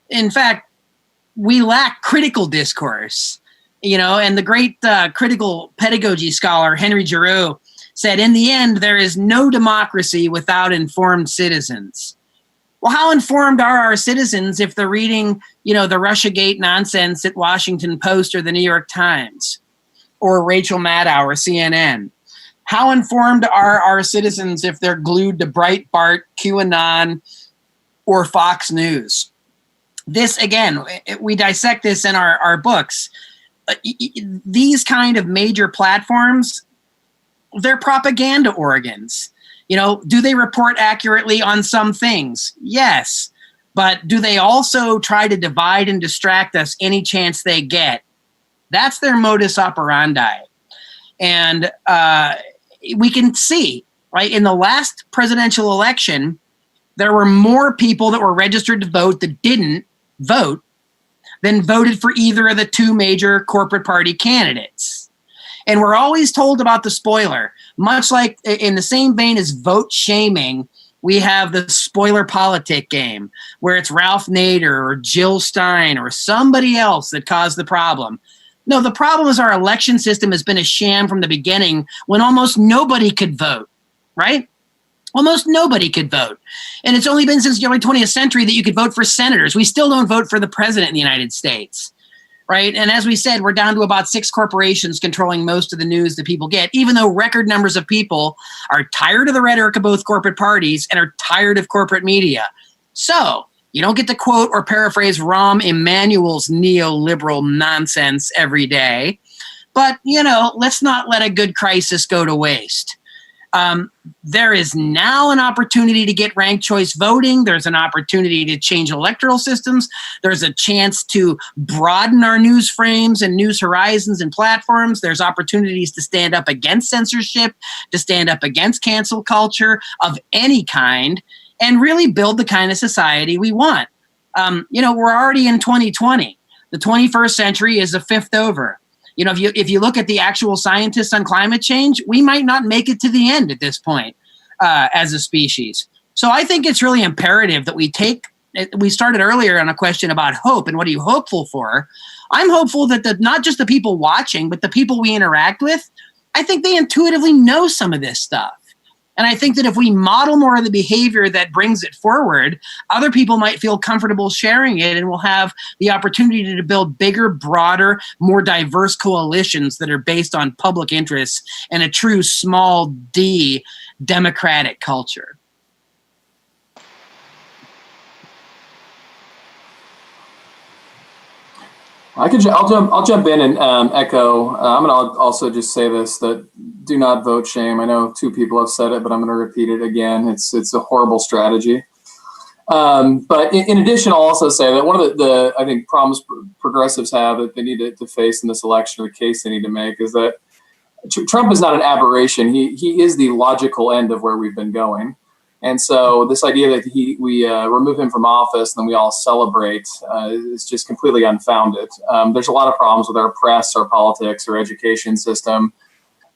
In fact, we lack critical discourse, and the great critical pedagogy scholar Henry Giroux said, in the end, there is no democracy without informed citizens. Well, how informed are our citizens if they're reading, the Russiagate nonsense at Washington Post or the New York Times or Rachel Maddow or CNN? How informed are our citizens if they're glued to Breitbart, QAnon, or Fox News? This, again, we dissect this in our books. These kind of major platforms, they're propaganda organs. Do they report accurately on some things? Yes. But do they also try to divide and distract us any chance they get? That's their modus operandi. And we can see, right, in the last presidential election, there were more people that were registered to vote that didn't vote than voted for either of the two major corporate party candidates. And we're always told about the spoiler. Much like in the same vein as vote shaming, we have the spoiler politic game where it's Ralph Nader or Jill Stein or somebody else that caused the problem. No, the problem is our election system has been a sham from the beginning when almost nobody could vote, right? Almost nobody could vote. And it's only been since the early 20th century that you could vote for senators. We still don't vote for the president in the United States. Right. And as we said, we're down to about 6 corporations controlling most of the news that people get, even though record numbers of people are tired of the rhetoric of both corporate parties and are tired of corporate media. So you don't get to quote or paraphrase Rahm Emanuel's neoliberal nonsense every day. But, let's not let a good crisis go to waste. There is now an opportunity to get ranked choice voting. There's an opportunity to change electoral systems. There's a chance to broaden our news frames and news horizons and platforms. There's opportunities to stand up against censorship, to stand up against cancel culture of any kind, and really build the kind of society we want. We're already in 2020. The 21st century is a fifth over. If you look at the actual scientists on climate change, we might not make it to the end at this point as a species. So I think it's really imperative that we take we started earlier on a question about hope and what are you hopeful for? I'm hopeful that not just the people watching, but the people we interact with, I think they intuitively know some of this stuff. And I think that if we model more of the behavior that brings it forward, other people might feel comfortable sharing it, and we'll have the opportunity to build bigger, broader, more diverse coalitions that are based on public interests and a true small d democratic culture. I'll jump in and echo. I'm going to also just say this, that do not vote shame. I know 2 people have said it, but I'm going to repeat it again. It's a horrible strategy. But in addition, I'll also say that one of the I think problems progressives have that they need to face in this election, or the case they need to make, is that Trump is not an aberration. He is the logical end of where we've been going. And so this idea that we remove him from office and then we all celebrate is just completely unfounded. There's a lot of problems with our press, our politics, our education system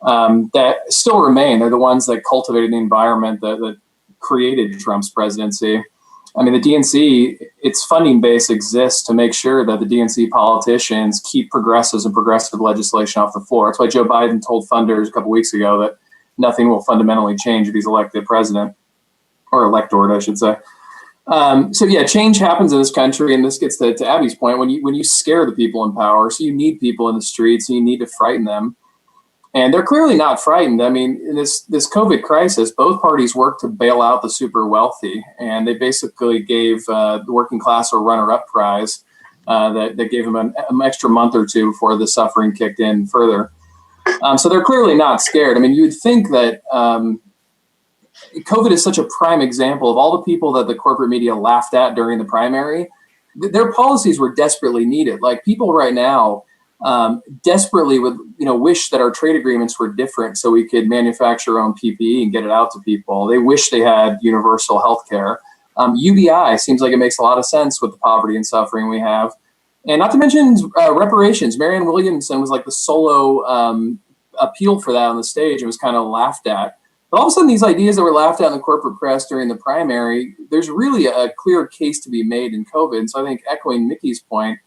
that still remain. They're the ones that cultivated the environment that created Trump's presidency. I mean, the DNC, its funding base exists to make sure that the DNC politicians keep progressives and progressive legislation off the floor. That's why Joe Biden told funders a couple weeks ago that nothing will fundamentally change if he's elected president. Or electorate, I should say. So yeah, change happens in this country, and this gets to Abby's point. When you scare the people in power, so you need people in the streets, and you need to frighten them, and they're clearly not frightened. I mean, in this COVID crisis, both parties worked to bail out the super wealthy, and they basically gave the working class a runner-up prize that gave them an extra month or 2 before the suffering kicked in further. So they're clearly not scared. I mean, you would think that. COVID is such a prime example of all the people that the corporate media laughed at during the primary. Their policies were desperately needed. Like, people right now desperately would, wish that our trade agreements were different so we could manufacture our own PPE and get it out to people. They wish they had universal health care. UBI seems like it makes a lot of sense with the poverty and suffering we have. And not to mention reparations. Marianne Williamson was like the solo appeal for that on the stage. It was kind of laughed at. But all of a sudden, these ideas that were laughed at in the corporate press during the primary, there's really a clear case to be made in COVID. And so I think, echoing Mickey's point,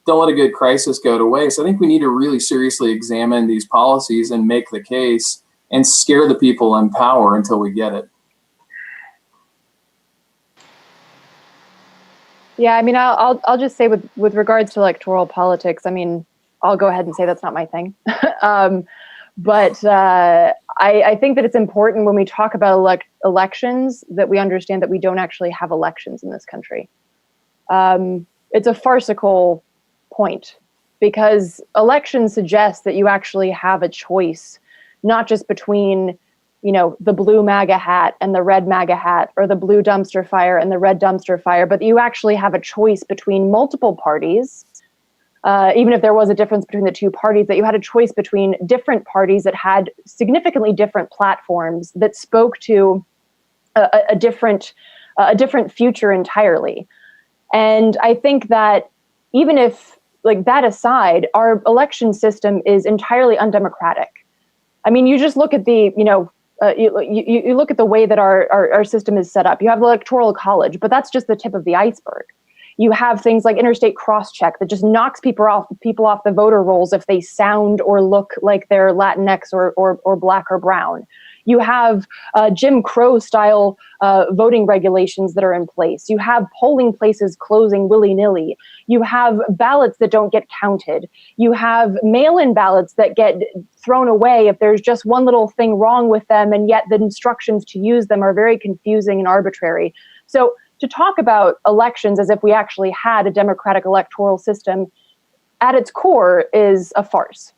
don't let a good crisis go to waste. I think we need to really seriously examine these policies and make the case and scare the people in power until we get it. Yeah, I mean, I'll just say with regards to electoral politics, I mean, I'll go ahead and say that's not my thing. But I think that it's important when we talk about elections that we understand that we don't actually have elections in this country. It's a farcical point, because elections suggest that you actually have a choice, not just between, the blue MAGA hat and the red MAGA hat, or the blue dumpster fire and the red dumpster fire, but you actually have a choice between multiple parties. Even if there was a difference between the 2 parties, that you had a choice between different parties that had significantly different platforms that spoke to a different future entirely. And I think that even if, that aside, our election system is entirely undemocratic. I mean, you just look at the, you look at the way that our system is set up. You have the Electoral College, but that's just the tip of the iceberg. You have things like interstate cross-check that just knocks people off the voter rolls if they sound or look like they're Latinx or Black or brown. You have Jim Crow-style voting regulations that are in place. You have polling places closing willy-nilly. You have ballots that don't get counted. You have mail-in ballots that get thrown away if there's just one little thing wrong with them, and yet the instructions to use them are very confusing and arbitrary. So to talk about elections as if we actually had a democratic electoral system at its core is a farce.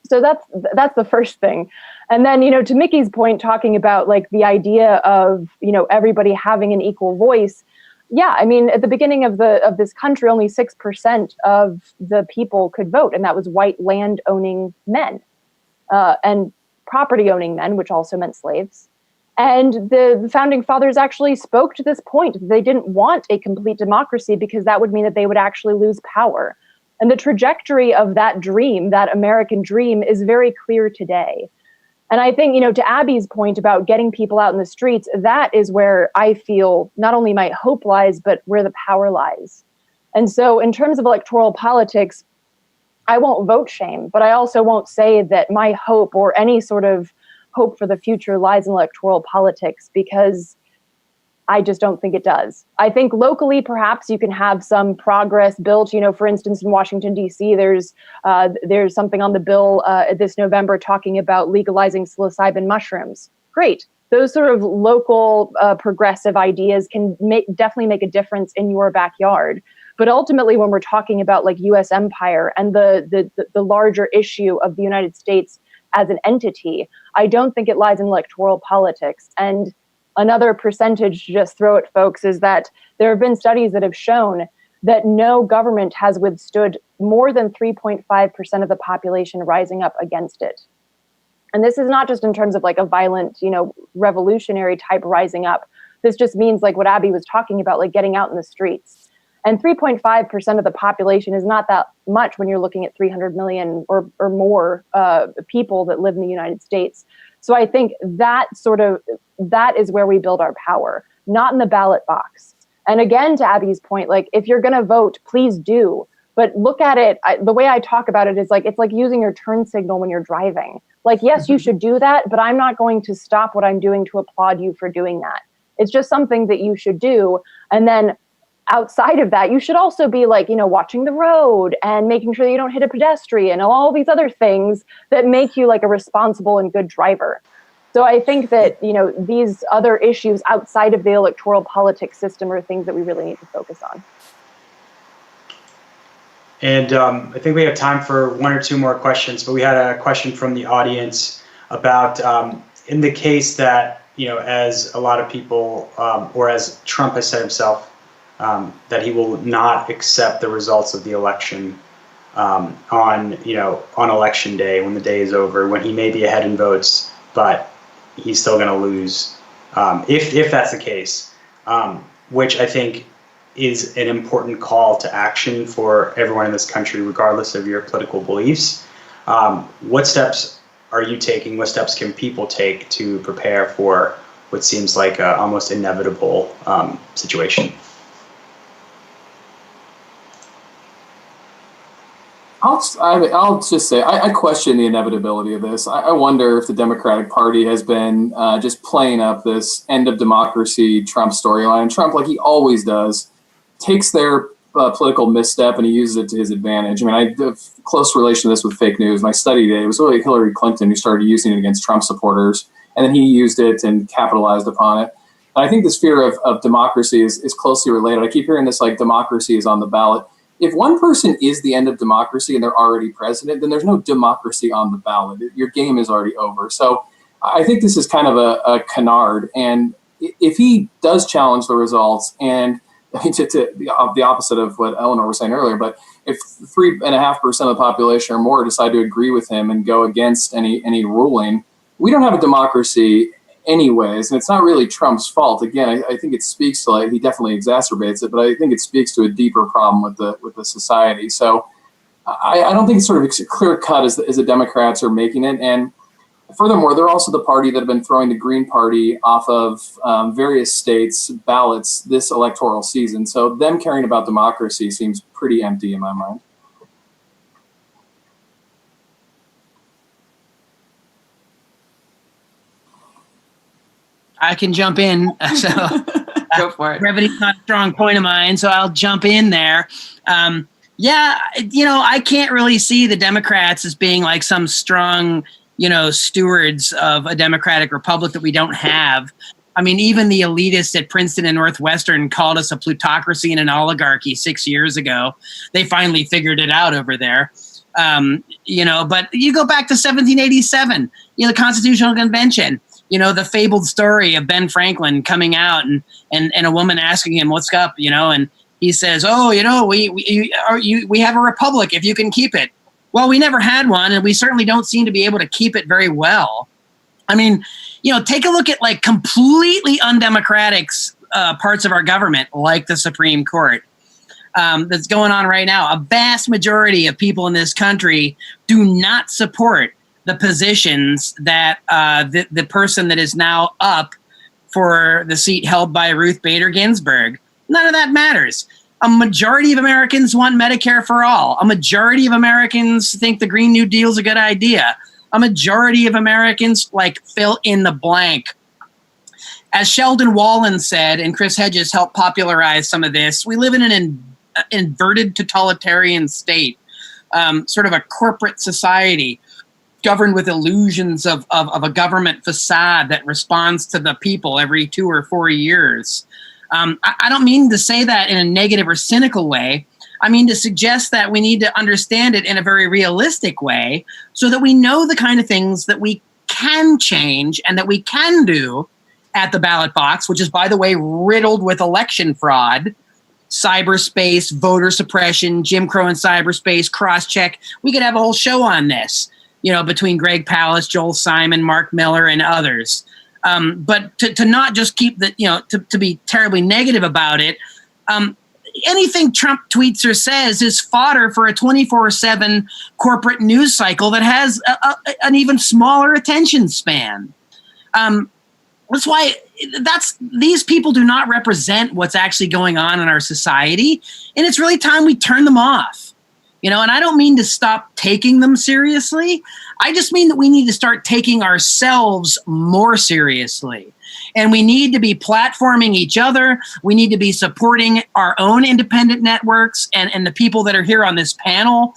So that's the first thing. And then, to Mickey's point, talking about the idea of, everybody having an equal voice. Yeah, I mean, at the beginning of this country, only 6% of the people could vote, and that was white land-owning men and property-owning men, which also meant slaves. And the founding fathers actually spoke to this point. They didn't want a complete democracy because that would mean that they would actually lose power. And the trajectory of that dream, that American dream, is very clear today. And I think, to Abby's point about getting people out in the streets, that is where I feel not only my hope lies, but where the power lies. And so in terms of electoral politics, I won't vote shame, but I also won't say that my hope or any sort of hope for the future lies in electoral politics, because I just don't think it does. I think locally, perhaps you can have some progress built. For instance, in Washington, D.C., there's something on the bill this November talking about legalizing psilocybin mushrooms. Great. Those sort of local progressive ideas can definitely make a difference in your backyard. But ultimately, when we're talking about like U.S. empire and the larger issue of the United States as an entity, I don't think it lies in electoral politics. And another percentage to just throw at folks is that there have been studies that have shown that no government has withstood more than 3.5% of the population rising up against it. And this is not just in terms of like a violent, revolutionary type rising up. This just means like what Abby was talking about, like getting out in the streets. And 3.5% of the population is not that much when you're looking at 300 million or more people that live in the United States. So I think that is where we build our power, not in the ballot box. And again, to Abby's point, like if you're going to vote, please do. But look at it, the way I talk about it is like, it's like using your turn signal when you're driving. Like, yes, you should do that, but I'm not going to stop what I'm doing to applaud you for doing that. It's just something that you should do. And then outside of that, you should also be like, watching the road and making sure that you don't hit a pedestrian and all these other things that make you like a responsible and good driver. So I think that, these other issues outside of the electoral politics system are things that we really need to focus on. And I think we have time for one or two more questions, but we had a question from the audience about in the case that, as a lot of people, or as Trump has said himself, that he will not accept the results of the election on election day, when the day is over, when he may be ahead in votes, but he's still going to lose, if that's the case, which I think is an important call to action for everyone in this country, regardless of your political beliefs. What steps are you taking? What steps can people take to prepare for what seems like an almost inevitable situation? I'll just say I question the inevitability of this. I wonder if the Democratic Party has been just playing up this end of democracy Trump storyline. Trump, like he always does, takes their political misstep and he uses it to his advantage. I mean, I have a close relation to this with fake news. My study day, it was really Hillary Clinton who started using it against Trump supporters, and then he used it and capitalized upon it. And I think this fear of democracy is closely related. I keep hearing this like democracy is on the ballot. If one person is the end of democracy and they're already president, then there's no democracy on the ballot. Your game is already over. So I think this is kind of a canard. And if he does challenge the results, and to the opposite of what Eleanor was saying earlier, but if 3.5% of the population or more decide to agree with him and go against any ruling, we don't have a democracy anyways, and it's not really Trump's fault. Again, I think it speaks to, like, he definitely exacerbates it, but I think it speaks to a deeper problem with the society. So I don't think it's sort of clear cut as the Democrats are making it. And furthermore, they're also the party that have been throwing the Green Party off of various states' ballots this electoral season. So them caring about democracy seems pretty empty in my mind. I can jump in. So go for it. Brevity's not a strong point of mine, so I'll jump in there. I can't really see the Democrats as being like some strong, stewards of a democratic republic that we don't have. I mean, even the elitists at Princeton and Northwestern called us a plutocracy and an oligarchy 6 years ago. They finally figured it out over there. But you go back to 1787, the Constitutional Convention. The fabled story of Ben Franklin coming out and a woman asking him, "What's up?" And he says, we have a republic if you can keep it. Well, we never had one, and we certainly don't seem to be able to keep it very well. I mean, take a look at like completely undemocratic parts of our government, like the Supreme Court. That's going on right now. A vast majority of people in this country do not support the positions that the person that is now up for the seat held by Ruth Bader Ginsburg. None of that matters. A majority of Americans want Medicare for all. A majority of Americans think the Green New Deal is a good idea. A majority of Americans fill in the blank. As Sheldon Wallen said, and Chris Hedges helped popularize some of this, we live in an inverted totalitarian state, sort of a corporate society governed with illusions of a government facade that responds to the people every 2 or 4 years. I don't mean to say that in a negative or cynical way. I mean to suggest that we need to understand it in a very realistic way so that we know the kind of things that we can change and that we can do at the ballot box, which is, by the way, riddled with election fraud, cyberspace, voter suppression, Jim Crow in cyberspace, cross-check. We could have a whole show on this, between Greg Palast, Joel Simon, Mark Miller, and others. But to not just keep to be terribly negative about it, anything Trump tweets or says is fodder for a 24/7 corporate news cycle that has an even smaller attention span. That's why these people do not represent what's actually going on in our society, and it's really time we turn them off. And I don't mean to stop taking them seriously. I just mean that we need to start taking ourselves more seriously. And we need to be platforming each other. We need to be supporting our own independent networks and the people that are here on this panel.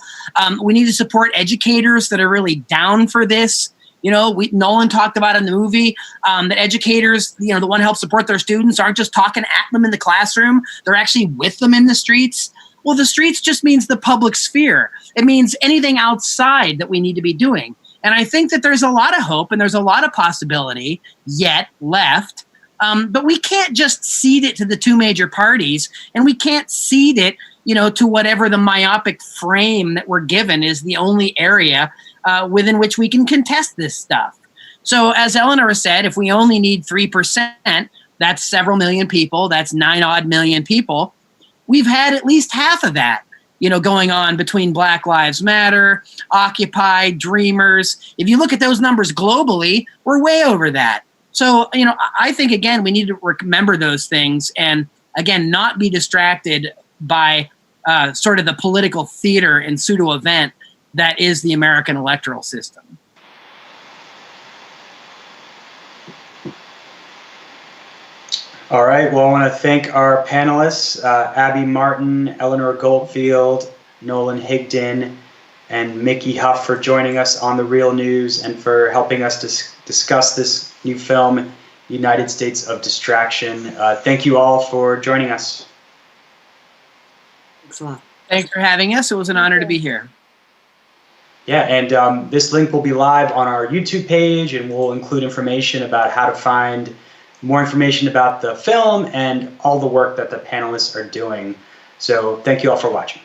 We need to support educators that are really down for this. Nolan talked about in the movie that educators, that want to help support their students aren't just talking at them in the classroom. They're actually with them in the streets. Well, the streets just means the public sphere. It means anything outside that we need to be doing. And I think that there's a lot of hope and there's a lot of possibility yet left. But we can't just cede it to the two major parties, and we can't cede it, to whatever the myopic frame that we're given is the only area within which we can contest this stuff. So as Eleanor said, if we only need 3%, that's several million people, that's 9-odd million people. We've had at least half of that, going on between Black Lives Matter, Occupy, Dreamers. If you look at those numbers globally, we're way over that. So, I think, again, we need to remember those things and, again, not be distracted by sort of the political theater and pseudo event that is the American electoral system. All right. Well, I want to thank our panelists, Abby Martin, Eleanor Goldfield, Nolan Higdon, and Mickey Huff for joining us on The Real News and for helping us discuss this new film, United States of Distraction. Thank you all for joining us. Thanks a lot. Thanks for having us. It was an honor to be here. Yeah, and this link will be live on our YouTube page, and we'll include information about how to find more information about the film and all the work that the panelists are doing. So thank you all for watching.